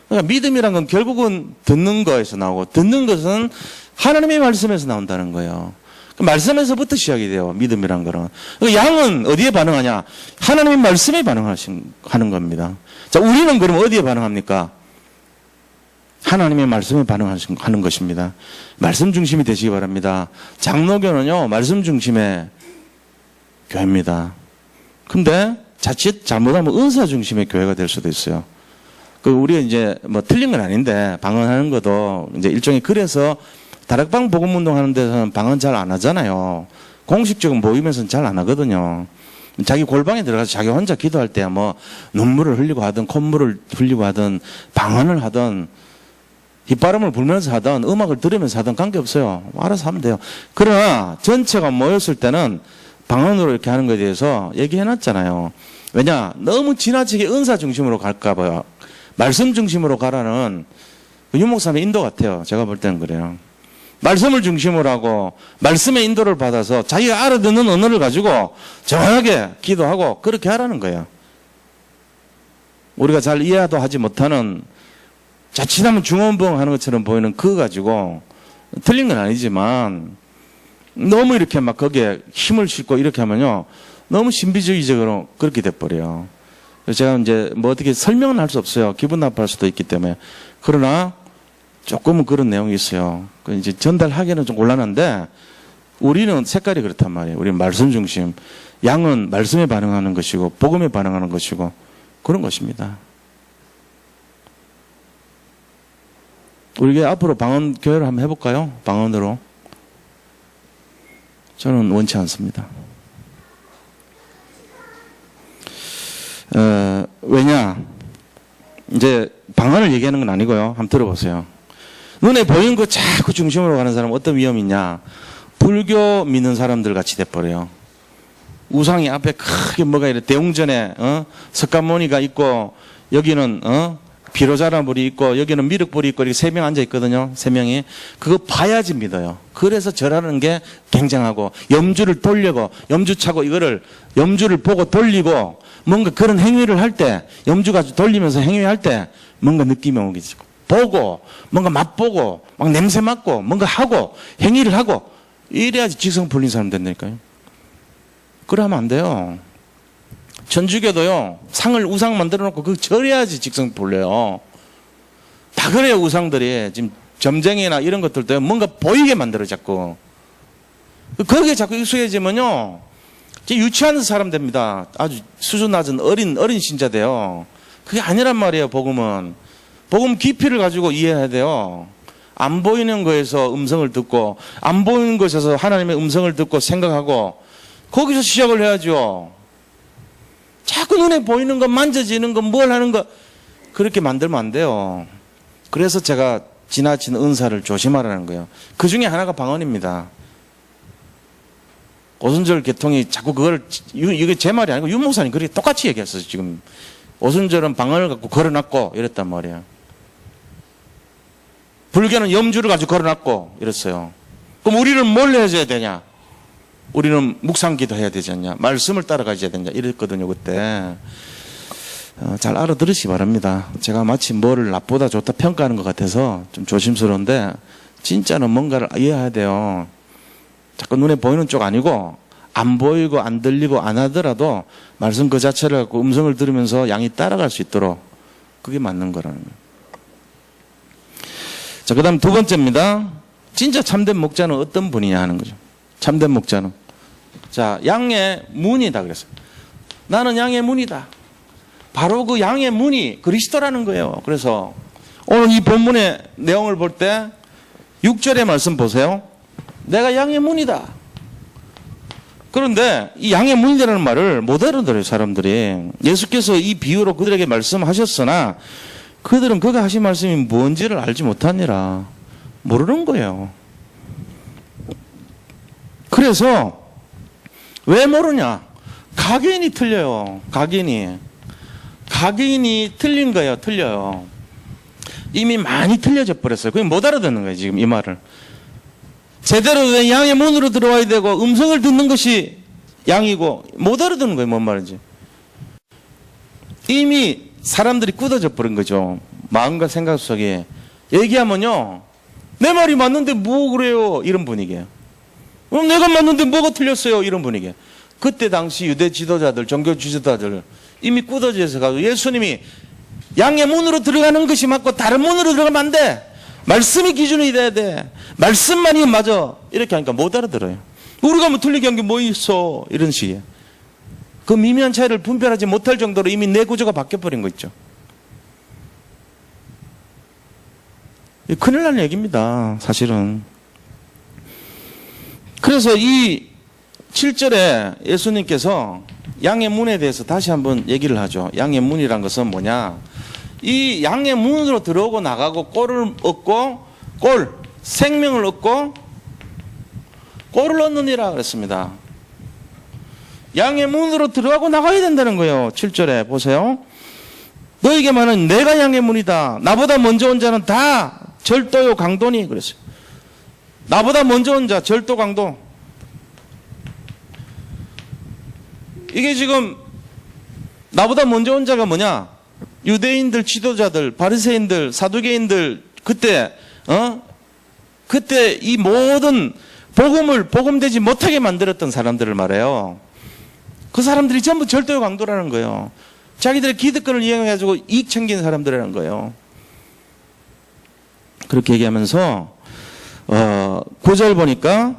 그러니까 믿음이란 건 결국은 듣는 거에서 나오고, 듣는 것은 하나님의 말씀에서 나온다는 거예요. 말씀에서부터 시작이 돼요, 믿음이란 거는. 양은 어디에 반응하냐? 하나님의 말씀에 반응하는 겁니다. 자, 우리는 그럼 어디에 반응합니까? 하나님의 말씀에 반응하는 것입니다. 말씀 중심이 되시기 바랍니다. 장로교는요, 말씀 중심의 교회입니다. 근데 자칫 잘못하면 은사 중심의 교회가 될 수도 있어요. 우리가 이제 뭐 틀린 건 아닌데, 방언하는 것도 이제 일종의, 그래서 다락방 복음운동 하는 데서는 방언 잘 안 하잖아요. 공식적인 모임에서는 잘 안 하거든요. 자기 골방에 들어가서 자기 혼자 기도할 때 뭐 눈물을 흘리고 하든 콧물을 흘리고 하든 방언을 하든 휘바람을 불면서 하든 음악을 들으면서 하든 관계없어요. 알아서 하면 돼요. 그러나 전체가 모였을 때는 방언으로 이렇게 하는 것에 대해서 얘기해놨잖아요. 왜냐? 너무 지나치게 은사 중심으로 갈까 봐요. 말씀 중심으로 가라는 윤 목사님의 인도 같아요. 제가 볼 때는 그래요. 말씀을 중심으로 하고 말씀의 인도를 받아서 자기가 알아듣는 언어를 가지고 정확하게 기도하고 그렇게 하라는 거예요. 우리가 잘 이해도 하지 못하는, 자칫하면 중언부언 하는 것처럼 보이는 그거 가지고, 틀린 건 아니지만 너무 이렇게 막 거기에 힘을 싣고 이렇게 하면요 너무 신비주의적으로 그렇게 돼버려요. 그래서 제가 이제 뭐 어떻게 설명은 할 수 없어요. 기분 나빠할 수도 있기 때문에. 그러나 조금은 그런 내용이 있어요. 이제 전달하기는 좀 곤란한데, 우리는 색깔이 그렇단 말이에요. 우리는 말씀 중심. 양은 말씀에 반응하는 것이고 복음에 반응하는 것이고 그런 것입니다. 우리 앞으로 방언 교회를 한번 해볼까요? 방언으로. 저는 원치 않습니다. 왜냐? 이제 방언을 얘기하는 건 아니고요. 한번 들어보세요. 눈에 보이는 거 자꾸 중심으로 가는 사람은 어떤 위험이 있냐? 불교 믿는 사람들 같이 돼버려요. 우상이 앞에 크게 뭐가 이래, 대웅전에 석가모니가 있고, 여기는 비로자나불이 있고, 여기는 미륵불이 있고, 이렇게 3명 앉아 있거든요. 3명이. 그거 봐야지 믿어요. 그래서 절하는 게 굉장하고, 염주를 돌려고, 염주 차고, 이거를 염주를 보고 돌리고, 뭔가 그런 행위를 할 때, 염주 가지고 돌리면서 행위할 때 뭔가 느낌이 오겠죠. 보고 뭔가 맛보고 막 냄새 맡고 뭔가 하고 행위를 하고 이래야지 직성 풀린 사람 된다니까요. 그러면 안 돼요. 천주교도요, 상을 우상 만들어 놓고 그거 절해야지 직성 풀려요. 다 그래요. 우상들이 지금 점쟁이나 이런 것들도 뭔가 보이게 만들어 자꾸. 거기에 자꾸 익숙해지면요 유치한 사람 됩니다. 아주 수준 낮은 어린 신자 돼요. 그게 아니란 말이에요. 복음은 복음 깊이를 가지고 이해해야 돼요. 안 보이는 거에서 음성을 듣고 안 보이는 것에서 하나님의 음성을 듣고 생각하고 거기서 시작을 해야죠. 자꾸 눈에 보이는 거, 만져지는 거, 뭘 하는 거 그렇게 만들면 안 돼요. 그래서 제가 지나친 은사를 조심하라는 거예요. 그 중에 하나가 방언입니다. 오순절 계통이 자꾸 그걸, 이게 제 말이 아니고 윤 목사님 그렇게 똑같이 얘기했어요. 지금 오순절은 방언을 갖고 걸어놨고 이랬단 말이에요. 불교는 염주를 가지고 걸어놨고 이랬어요. 그럼 우리는 뭘 해줘야 되냐? 우리는 묵상기도 해야 되지 않냐? 말씀을 따라가야 되냐? 이랬거든요 그때. 잘 알아들으시기 바랍니다. 제가 마치 뭐를 나쁘다 좋다 평가하는 것 같아서 좀 조심스러운데 진짜는 뭔가를 이해해야 돼요. 자꾸 눈에 보이는 쪽 아니고 안 보이고 안 들리고 안 하더라도 말씀 그 자체를 갖고 음성을 들으면서 양이 따라갈 수 있도록 그게 맞는 거라는 거예요. 자, 그 다음 두 번째입니다. 진짜 참된 목자는 어떤 분이냐 하는 거죠. 참된 목자는. 자, 양의 문이다 그랬어요. 나는 양의 문이다. 바로 그 양의 문이 그리스도라는 거예요. 그래서 오늘 이 본문의 내용을 볼 때 6절의 말씀 보세요. 내가 양의 문이다. 그런데 이 양의 문이라는 말을 못 알아들어요, 사람들이. 예수께서 이 비유로 그들에게 말씀하셨으나 그들은 그가 하신 말씀이 뭔지를 알지 못하니라. 모르는 거예요. 그래서 왜 모르냐? 각인이 틀려요. 각인이 틀린 거예요. 틀려요. 이미 많이 틀려져 버렸어요. 그게 못 알아듣는 거예요, 지금 이 말을. 제대로 된 양의 문으로 들어와야 되고 음성을 듣는 것이 양이고 못 알아듣는 거예요. 뭔 말인지. 이미 사람들이 굳어져 버린 거죠. 마음과 생각 속에. 얘기하면요, 내 말이 맞는데 뭐 그래요? 이런 분위기예요. 내가 맞는데 뭐가 틀렸어요? 이런 분위기예요. 그때 당시 유대 지도자들, 종교 지도자들 이미 굳어져서 가지고 예수님이 양의 문으로 들어가는 것이 맞고 다른 문으로 들어가면 안 돼. 말씀이 기준이 돼야 돼. 말씀만이 맞아. 이렇게 하니까 못 알아들어요. 우리가 뭐 틀리게 한 게 뭐 있어. 이런 식이에요. 그 미미한 차이를 분별하지 못할 정도로 이미 내 구조가 바뀌어버린 거 있죠. 큰일 날 얘기입니다. 사실은. 그래서 이 7절에 예수님께서 양의 문에 대해서 다시 한번 얘기를 하죠. 양의 문이란 것은 뭐냐? 이 양의 문으로 들어오고 나가고 꼴을 얻고 생명을 얻고 꼴을 얻느니라 그랬습니다. 양의 문으로 들어가고 나가야 된다는 거예요. 7절에 보세요. 너에게만은 내가 양의 문이다. 나보다 먼저 온 자는 다 절도요 강도니 그랬어요. 나보다 먼저 온 자 절도 강도. 이게 지금 나보다 먼저 온 자가 뭐냐? 유대인들, 지도자들, 바리새인들, 사두개인들 그때 이 모든 복음을 복음되지 못하게 만들었던 사람들을 말해요. 그 사람들이 전부 절도요 강도라는 거예요. 자기들의 기득권을 이용해가지고 이익 챙기는 사람들이라는 거예요. 그렇게 얘기하면서 9절 보니까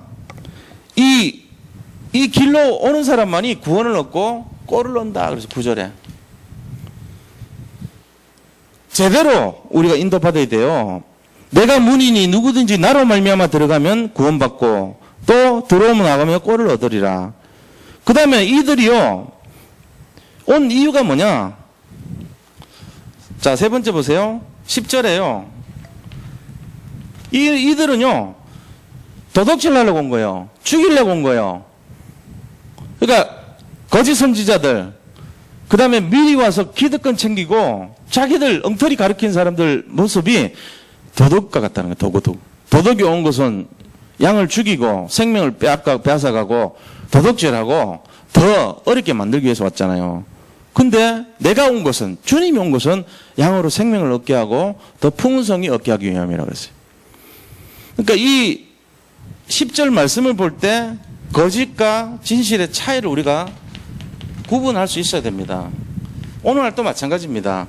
이 길로 오는 사람만이 구원을 얻고 꼴을 얻는다. 그래서 9절에 제대로 우리가 인도받아야 돼요. 내가 문이니 누구든지 나로 말미암아 들어가면 구원받고 또 들어오면 나가면 꼴을 얻으리라. 그 다음에 이들이요 온 이유가 뭐냐? 자, 세 번째 보세요. 10절에요. 이들은요 도둑질 하려고 온 거예요. 죽이려고 온 거예요. 그러니까 거짓 선지자들, 그 다음에 미리 와서 기득권 챙기고 자기들 엉터리 가르친 사람들 모습이 도둑과 같다는 거예요. 도둑이 온 것은 양을 죽이고 생명을 빼앗아가고 도둑질하고 더 어렵게 만들기 위해서 왔잖아요. 근데 내가 온 것은, 주님이 온 것은 양으로 생명을 얻게 하고 더 풍성히 얻게 하기 위함이라고 그랬어요. 그러니까 이 10절 말씀을 볼 때 거짓과 진실의 차이를 우리가 구분할 수 있어야 됩니다. 오늘날도 마찬가지입니다.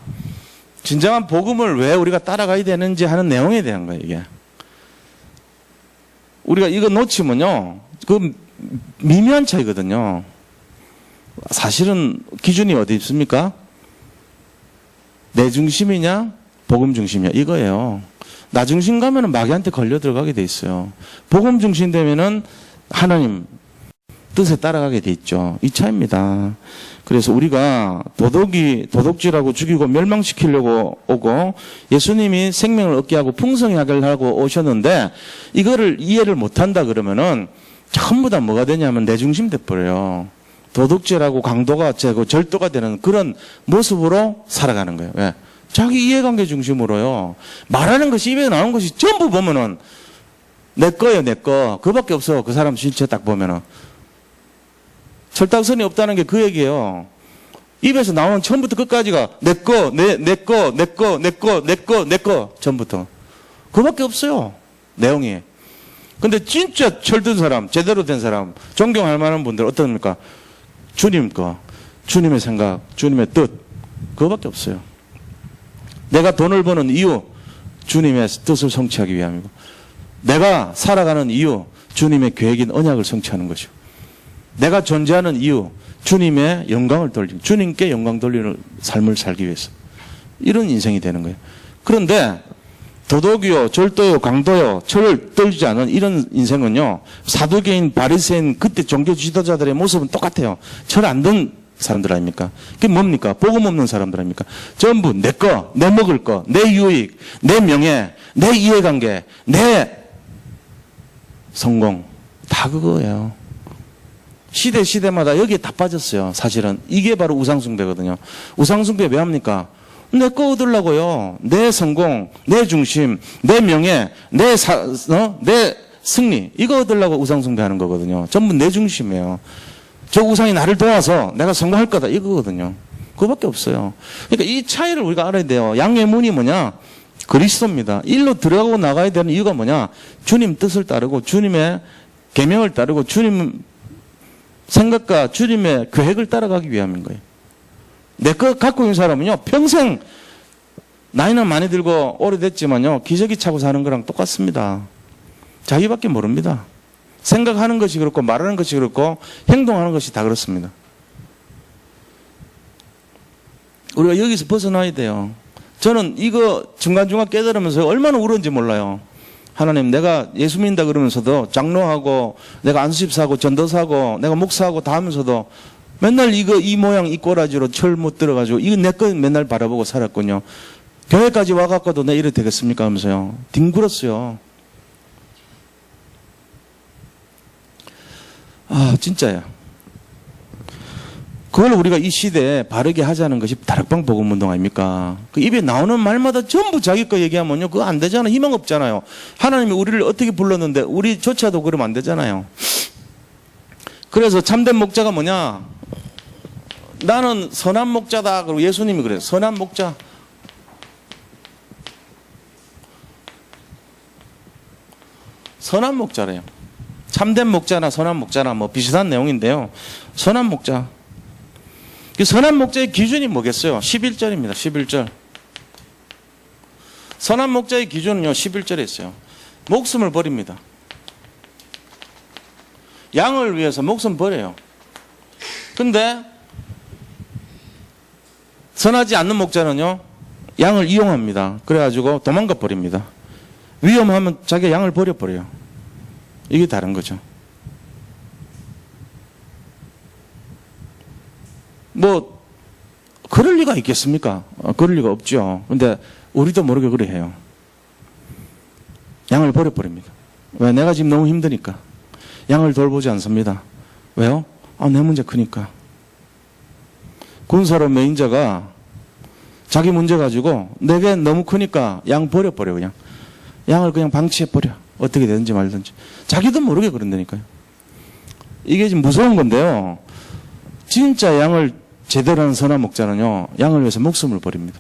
진정한 복음을 왜 우리가 따라가야 되는지 하는 내용에 대한 거예요, 이게. 우리가 이거 놓치면요, 그 미묘한 차이거든요. 사실은 기준이 어디 있습니까? 내 중심이냐, 복음 중심이냐, 이거예요. 나 중심 가면은 마귀한테 걸려 들어가게 돼 있어요. 복음 중심 되면은 하나님 뜻에 따라가게 돼 있죠. 이 차이입니다. 그래서 우리가 도둑질하고 죽이고 멸망시키려고 오고 예수님이 생명을 얻게 하고 풍성히 하게 하고 오셨는데 이거를 이해를 못한다 그러면은 전부 다 뭐가 되냐면 내 중심 돼버려요. 도둑질하고 강도가 되고 절도가 되는 그런 모습으로 살아가는 거예요. 왜? 자기 이해관계 중심으로요. 말하는 것이 입에 나오는 것이 전부 보면은 내 거예요, 내 거. 그밖에 없어. 그 사람 실체 딱 보면은. 철딱선이 없다는 게 그 얘기예요. 입에서 나오는 처음부터 끝까지가 내 거, 내 거, 전부터. 그밖에 없어요. 내용이. 근데 진짜 철든 사람, 제대로 된 사람, 존경할 만한 분들 어떻습니까? 주님 거, 주님의 생각, 주님의 뜻. 그거밖에 없어요. 내가 돈을 버는 이유, 주님의 뜻을 성취하기 위함이고, 내가 살아가는 이유, 주님의 계획인 언약을 성취하는 것이고, 내가 존재하는 이유, 주님의 영광을 돌리고, 주님께 영광 돌리는 삶을 살기 위해서. 이런 인생이 되는 거예요. 그런데 도덕이요, 절도요, 강도요, 철을 떨지 않은 이런 인생은요, 사두개인, 바리새인, 그때 종교 지도자들의 모습은 똑같아요. 철 안 든 사람들 아닙니까? 그게 뭡니까? 복음 없는 사람들 아닙니까? 전부 내 거, 내 먹을 거, 내 유익, 내 명예, 내 이해관계, 내 성공. 다 그거예요. 시대마다 여기에 다 빠졌어요. 사실은. 이게 바로 우상숭배거든요. 우상숭배 왜 합니까? 내 거 얻으려고요. 내 성공, 내 중심, 내 명예, 내 승리. 이거 얻으려고 우상숭배하는 거거든요. 전부 내 중심이에요. 저 우상이 나를 도와서 내가 성공할 거다. 이거거든요. 그거밖에 없어요. 그러니까 이 차이를 우리가 알아야 돼요. 양의 문이 뭐냐? 그리스도입니다. 일로 들어가고 나가야 되는 이유가 뭐냐? 주님 뜻을 따르고 주님의 계명을 따르고 주님 생각과 주님의 계획을 따라가기 위함인 거예요. 내 거 갖고 있는 사람은요, 평생 나이는 많이 들고 오래됐지만요, 기저귀 차고 사는 거랑 똑같습니다. 자기밖에 모릅니다. 생각하는 것이 그렇고 말하는 것이 그렇고 행동하는 것이 다 그렇습니다. 우리가 여기서 벗어나야 돼요. 저는 이거 중간중간 깨달으면서 얼마나 울었는지 몰라요. 하나님, 내가 예수 믿는다 그러면서도 장로하고 내가 안수집사하고 전도사하고 내가 목사하고 다 하면서도 맨날 이 모양 이 꼬라지로 철 못 들어가지고 이거 내 거 맨날 바라보고 살았군요. 교회까지 와갖고도 내 이래 되겠습니까 하면서요. 뒹굴었어요. 진짜야. 그걸 우리가 이 시대에 바르게 하자는 것이 다락방 복음운동 아닙니까? 그 입에 나오는 말마다 전부 자기 거 얘기하면요, 그거 안 되잖아요. 희망 없잖아요. 하나님이 우리를 어떻게 불렀는데 우리조차도 그러면 안 되잖아요. 그래서 참된 목자가 뭐냐? 나는 선한 목자다. 그리고 예수님이 그래요. 선한 목자. 선한 목자래요. 참된 목자나 선한 목자나 뭐 비슷한 내용인데요. 선한 목자. 그 선한 목자의 기준이 뭐겠어요? 11절입니다. 11절. 선한 목자의 기준은요, 11절에 있어요. 목숨을 버립니다. 양을 위해서 목숨 버려요. 근데 선하지 않는 목자는요, 양을 이용합니다. 그래가지고 도망가 버립니다. 위험하면 자기가 양을 버려버려요. 이게 다른 거죠. 뭐 그럴 리가 있겠습니까? 그럴 리가 없죠. 근데 우리도 모르게 그래 해요. 양을 버려버립니다. 왜? 내가 지금 너무 힘드니까. 양을 돌보지 않습니다. 왜요? 내 문제 크니까. 군사로 매인자가 자기 문제 가지고 내게 너무 크니까 양 버려버려. 그냥 양을 그냥 방치해버려. 어떻게 되든지 말든지. 자기도 모르게 그런다니까요. 이게 지금 무서운 건데요. 진짜 양을 제대로 하는 선한 목자는요, 양을 위해서 목숨을 버립니다.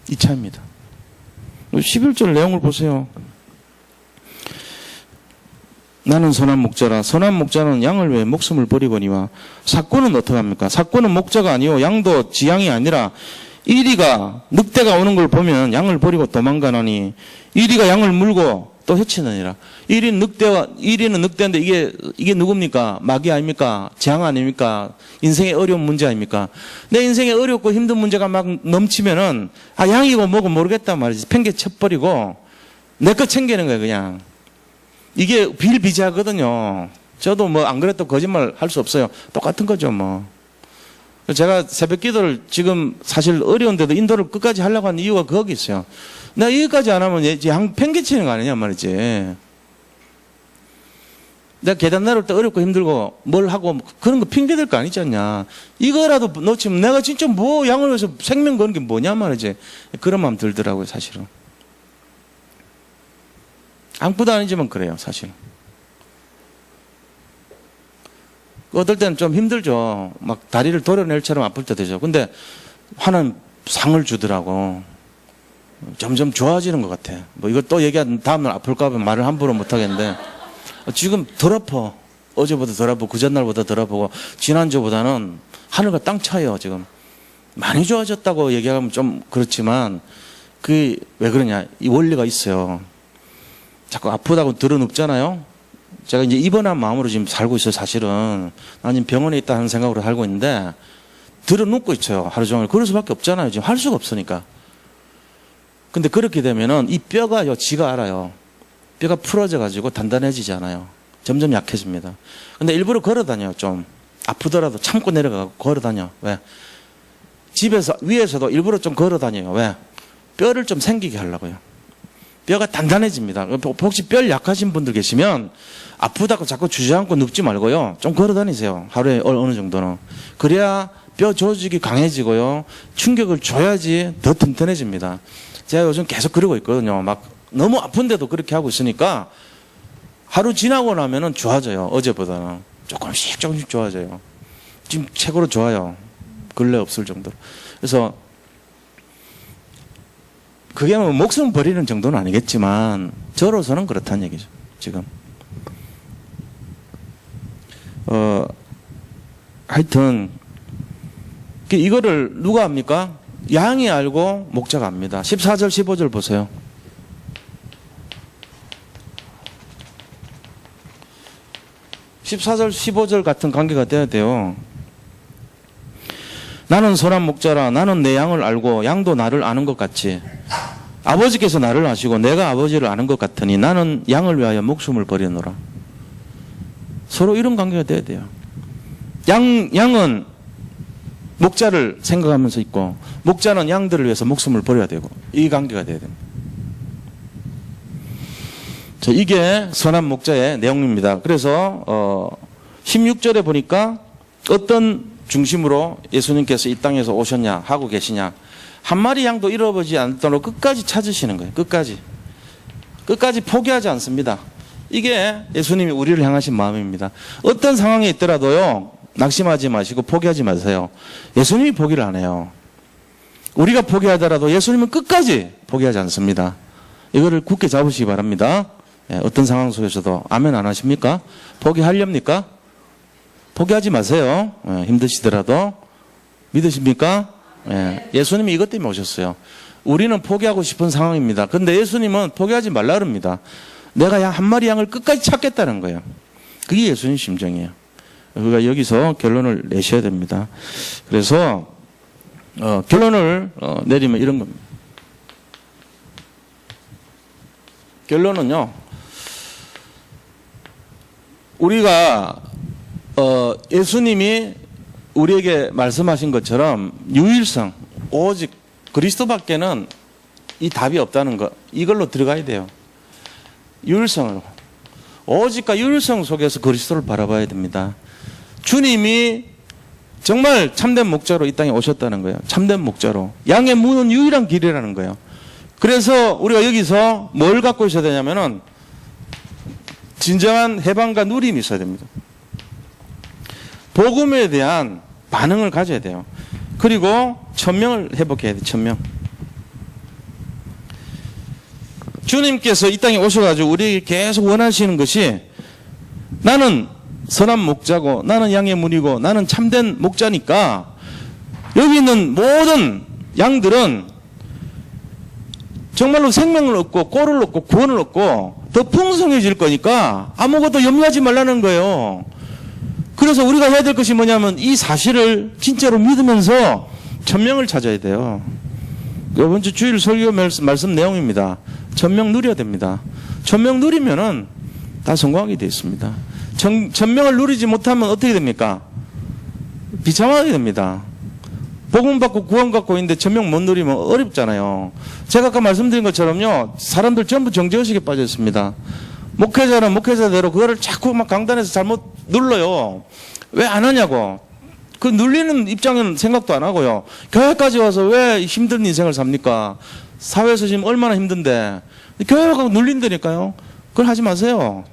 이 차이입니다. 11절 내용을 보세요. 나는 선한 목자라. 선한 목자는 양을 위해 목숨을 버리거니와. 삭구는 어떻게 합니까? 삭구는 목자가 아니요 양도 지양이 아니라 이리가 늑대가 오는 걸 보면 양을 버리고 도망가나니 이리가 양을 물고 또 해치느니라. 이리는 늑대인데 이게 누굽니까? 마귀 아닙니까? 재앙 아닙니까? 인생의 어려운 문제 아닙니까? 내 인생에 어렵고 힘든 문제가 막 넘치면은 양이고 뭐고 모르겠단 말이지. 팽개 쳐버리고 내 거 챙기는 거예요, 그냥. 이게 비일비재하거든요. 저도 뭐 안 그랬다고 거짓말 할 수 없어요. 똑같은 거죠, 뭐. 제가 새벽 기도를 지금 사실 어려운데도 인도를 끝까지 하려고 하는 이유가 거기 있어요. 내가 여기까지 안 하면 양 팽개치는 거 아니냐 말이지. 내가 계단 내려올 때 어렵고 힘들고 뭘 하고 그런 거 핑계댈 거 아니지 않냐. 이거라도 놓치면 내가 진짜 뭐 양을 위해서 생명 거는 게 뭐냐 말이지. 그런 마음 들더라고요, 사실은. 아무것도 아니지만 그래요, 사실. 어떨 때는 좀 힘들죠. 막 다리를 도려낼처럼 아플 때 되죠. 근데 하나님 상을 주더라고. 점점 좋아지는 것 같아. 뭐 이걸 또 얘기하면 다음날 아플까 봐 말을 함부로 못 하겠는데 지금 덜 아파. 어제보다 덜 아프고 그 전날보다 덜 아프고 지난주보다는 하늘과 땅 차이요. 지금 많이 좋아졌다고 얘기하면 좀 그렇지만 그 왜 그러냐. 이 원리가 있어요. 자꾸 아프다고 들어눕잖아요. 제가 이제 입원한 마음으로 지금 살고 있어요, 사실은. 난 지금 병원에 있다는 생각으로 살고 있는데, 들어눕고 있어요, 하루 종일. 그럴 수밖에 없잖아요. 지금 할 수가 없으니까. 근데 그렇게 되면은 이 뼈가요, 지가 알아요. 뼈가 풀어져가지고 단단해지지 않아요. 점점 약해집니다. 근데 일부러 걸어 다녀요, 좀. 아프더라도 참고 내려가고 걸어 다녀. 왜? 집에서, 위에서도 일부러 좀 걸어 다녀요. 왜? 뼈를 좀 생기게 하려고요. 뼈가 단단해집니다. 혹시 뼈 약하신 분들 계시면 아프다고 자꾸 주저앉고 눕지 말고요. 좀 걸어 다니세요. 하루에 어느 정도는. 그래야 뼈 조직이 강해지고요. 충격을 줘야지 더 튼튼해집니다. 제가 요즘 계속 그러고 있거든요. 막 너무 아픈데도 그렇게 하고 있으니까 하루 지나고 나면은 좋아져요. 어제보다는. 조금씩 좋아져요. 지금 최고로 좋아요. 근래 없을 정도로. 그래서 그게 뭐 목숨 버리는 정도는 아니겠지만 저로서는 그렇다는 얘기죠. 지금 하여튼 이거를 누가 합니까? 양이 알고 목자가 압니다. 14절 15절 보세요. (14절) (15절) 같은 관계가 돼야 돼요. 나는 선한 목자라. 나는 내 양을 알고 양도 나를 아는 것 같이 아버지께서 나를 아시고 내가 아버지를 아는 것 같으니 나는 양을 위하여 목숨을 버리노라. 서로 이런 관계가 돼야 돼요. 양은 목자를 생각하면서 있고 목자는 양들을 위해서 목숨을 버려야 되고 이 관계가 돼야 됩니다. 자, 이게 선한 목자의 내용입니다. 그래서 16절에 보니까 어떤 중심으로 예수님께서 이 땅에서 오셨냐 하고 계시냐. 한 마리 양도 잃어버리지 않도록 끝까지 찾으시는 거예요. 끝까지 포기하지 않습니다. 이게 예수님이 우리를 향하신 마음입니다. 어떤 상황에 있더라도요, 낙심하지 마시고 포기하지 마세요. 예수님이 포기를 안 해요. 우리가 포기하더라도 예수님은 끝까지 포기하지 않습니다. 이거를 굳게 잡으시기 바랍니다. 어떤 상황 속에서도. 아멘 안 하십니까? 포기하렵니까? 포기하지 마세요. 힘드시더라도. 믿으십니까? 예수님이 이것 때문에 오셨어요. 우리는 포기하고 싶은 상황입니다. 그런데 예수님은 포기하지 말라 그럽니다. 내가 한 마리 양을 끝까지 찾겠다는 거예요. 그게 예수님 심정이에요. 우리가 여기서 결론을 내셔야 됩니다. 그래서 결론을 내리면 이런 겁니다. 결론은요, 우리가 예수님이 우리에게 말씀하신 것처럼 유일성, 오직 그리스도밖에는 이 답이 없다는 것, 이걸로 들어가야 돼요. 유일성으로. 오직과 유일성 속에서 그리스도를 바라봐야 됩니다. 주님이 정말 참된 목자로 이 땅에 오셨다는 거예요. 참된 목자로. 양의 문은 유일한 길이라는 거예요. 그래서 우리가 여기서 뭘 갖고 있어야 되냐면은 진정한 해방과 누림이 있어야 됩니다. 복음에 대한 반응을 가져야 돼요. 그리고 천명을 회복해야 돼. 천명. 주님께서 이 땅에 오셔가지고 우리에게 계속 원하시는 것이 나는 선한 목자고 나는 양의 문이고 나는 참된 목자니까 여기 있는 모든 양들은 정말로 생명을 얻고 꼴을 얻고 구원을 얻고 더 풍성해질 거니까 아무것도 염려하지 말라는 거예요. 그래서 우리가 해야 될 것이 뭐냐면 이 사실을 진짜로 믿으면서 천명을 찾아야 돼요. 이번 주 주일 설교 말씀 내용입니다. 천명 누려야 됩니다. 천명 누리면은 다 성공하게 되어 있습니다. 천명을 누리지 못하면 어떻게 됩니까? 비참하게 됩니다. 복음 받고 구원 받고 있는데 천명 못 누리면 어렵잖아요. 제가 아까 말씀드린 것처럼요, 사람들 전부 정죄의식에 빠져 있습니다. 목회자는 목회자대로 그거를 자꾸 막 강단에서 잘못 눌러요. 왜 안 하냐고. 그 눌리는 입장은 생각도 안 하고요. 교회까지 와서 왜 힘든 인생을 삽니까? 사회에서 지금 얼마나 힘든데. 교회가 눌린다니까요. 그걸 하지 마세요.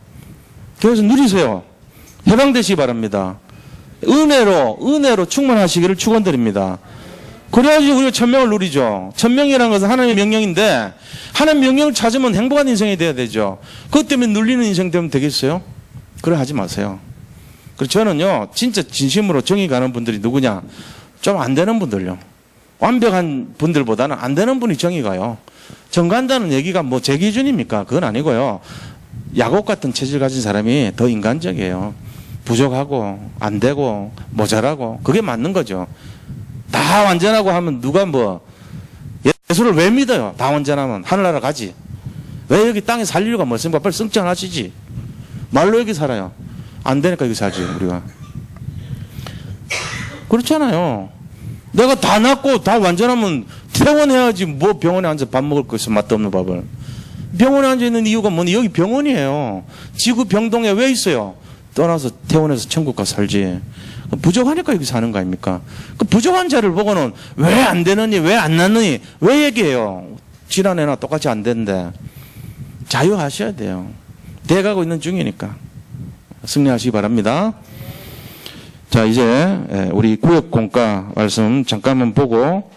교회에서 누리세요. 해방되시기 바랍니다. 은혜로 충만하시기를 축원드립니다. 그래야지 우리가 천명을 누리죠. 천명이라는 것은 하나님의 명령인데 하나님의 명령을 찾으면 행복한 인생이 돼야 되죠. 그것 때문에 눌리는 인생 되면 되겠어요? 그래 하지 마세요. 그래서 저는요, 진짜 진심으로 정의 가는 분들이 누구냐? 좀 안 되는 분들요. 완벽한 분들보다는 안 되는 분이 정의 가요. 정 간다는 얘기가 뭐 제 기준입니까? 그건 아니고요. 야곱 같은 체질 가진 사람이 더 인간적이에요. 부족하고 안 되고 모자라고 그게 맞는 거죠. 다 완전하고 하면 누가 뭐 예수를 왜 믿어요? 다 완전하면 하늘나라 가지. 왜 여기 땅에 살 이유가 뭐 있습니까? 빨리 승천하시지. 말로 여기 살아요. 안 되니까 여기 살지 우리가. 그렇잖아요. 내가 다 낫고 다 완전하면 퇴원해야지. 뭐 병원에 앉아 밥 먹을 거 있어, 맛도 없는 밥을. 병원에 앉아 있는 이유가 뭐니? 여기 병원이에요. 지구 병동에 왜 있어요? 떠나서 퇴원해서 천국 가서 살지. 부족하니까 여기 사는 거 아닙니까? 그 부족한 자를 보고는 왜 안 되느니, 왜 안 낫느니, 왜 얘기해요? 지난해나 똑같이 안 되는데. 자유하셔야 돼요. 돼가고 있는 중이니까. 승리하시기 바랍니다. 자, 이제 우리 구역공과 말씀 잠깐만 보고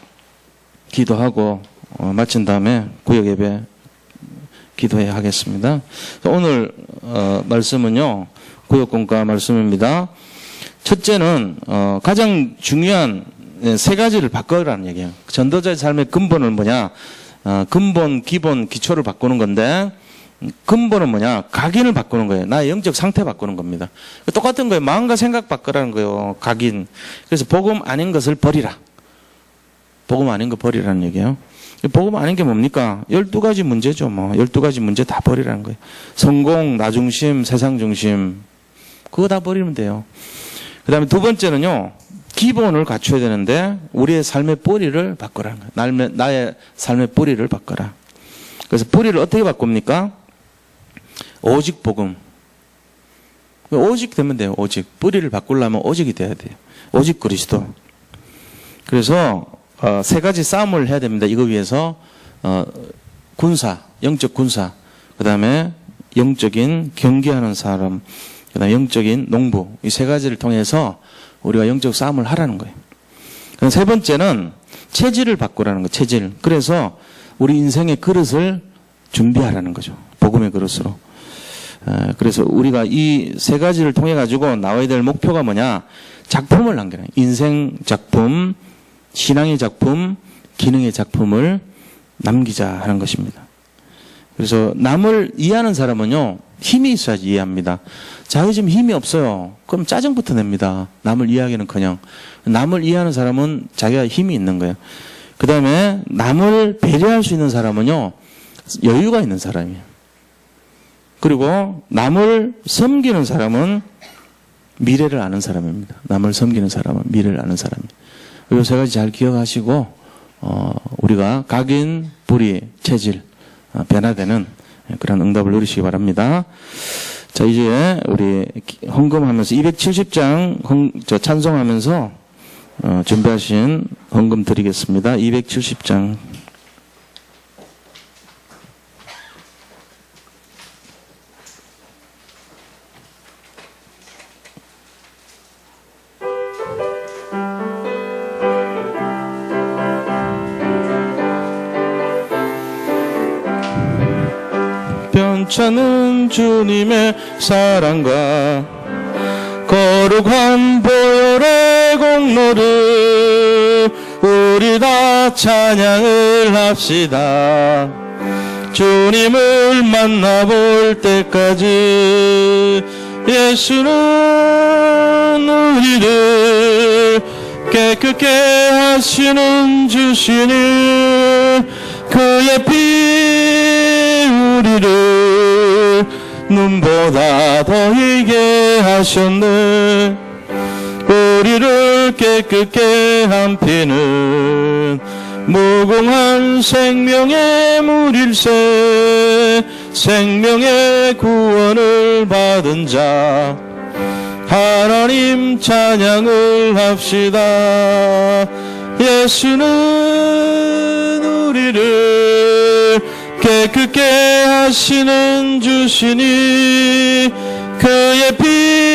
기도하고 마친 다음에 구역예배 기도해야 하겠습니다. 오늘 말씀은요, 구역공과 말씀입니다. 첫째는 가장 중요한 세 가지를 바꿔라는 얘기예요. 전도자의 삶의 근본은 뭐냐? 근본, 기본, 기초를 바꾸는 건데 근본은 뭐냐? 각인을 바꾸는 거예요. 나의 영적 상태 바꾸는 겁니다. 똑같은 거예요. 마음과 생각 바꾸라는 거예요. 각인. 그래서 복음 아닌 것을 버리라. 복음 아닌 거 버리라는 얘기예요. 복음 아닌 게 뭡니까? 12가지 문제죠. 뭐 12가지 문제 다 버리라는 거예요. 성공, 나 중심, 세상 중심. 그거 다 버리면 돼요. 그 다음에 두 번째는요, 기본을 갖춰야 되는데 우리의 삶의 뿌리를 바꾸라는 거예요. 나의 삶의 뿌리를 바꿔라. 그래서 뿌리를 어떻게 바꿉니까? 오직 복음. 오직 되면 돼요. 오직. 뿌리를 바꾸려면 오직이 돼야 돼요. 오직 그리스도. 그래서 세 가지 싸움을 해야 됩니다. 이거 위해서 군사, 영적 군사, 그 다음에 영적인 경계하는 사람, 그 다음에 영적인 농부, 이 세 가지를 통해서 우리가 영적 싸움을 하라는 거예요. 세 번째는 체질을 바꾸라는 거예요. 체질. 그래서 우리 인생의 그릇을 준비하라는 거죠. 복음의 그릇으로. 그래서 우리가 이 세 가지를 통해 가지고 나와야 될 목표가 뭐냐? 작품을 남겨라. 인생 작품, 신앙의 작품, 기능의 작품을 남기자 하는 것입니다. 그래서 남을 이해하는 사람은요, 힘이 있어야지 이해합니다. 자기 지금 힘이 없어요. 그럼 짜증부터 냅니다. 남을 이해하기는커녕. 남을 이해하는 사람은 자기가 힘이 있는 거예요. 그 다음에 남을 배려할 수 있는 사람은요, 여유가 있는 사람이에요. 그리고 남을 섬기는 사람은 미래를 아는 사람입니다. 남을 섬기는 사람은 미래를 아는 사람이에요. 이 세 가지 잘 기억하시고 우리가 각인, 불의, 체질 변화되는 그런 응답을 누리시기 바랍니다. 자, 이제 우리 헌금하면서 270장 찬송하면서 준비하신 헌금 드리겠습니다. 270장. 넘쳐는 주님의 사랑과 거룩한 보혈의 공로를 우리 다 찬양을 합시다. 주님을 만나볼 때까지 예수는 우리를 깨끗게 하시는 주시니 그의 피 우리를 눈보다 더 희게 하셨네. 우리를 깨끗게 한 피는 무궁한 생명의 물일세. 생명의 구원을 받은 자 하나님 찬양을 합시다. 예수는 우리를 깨끗게 하시는 주시니 그의 피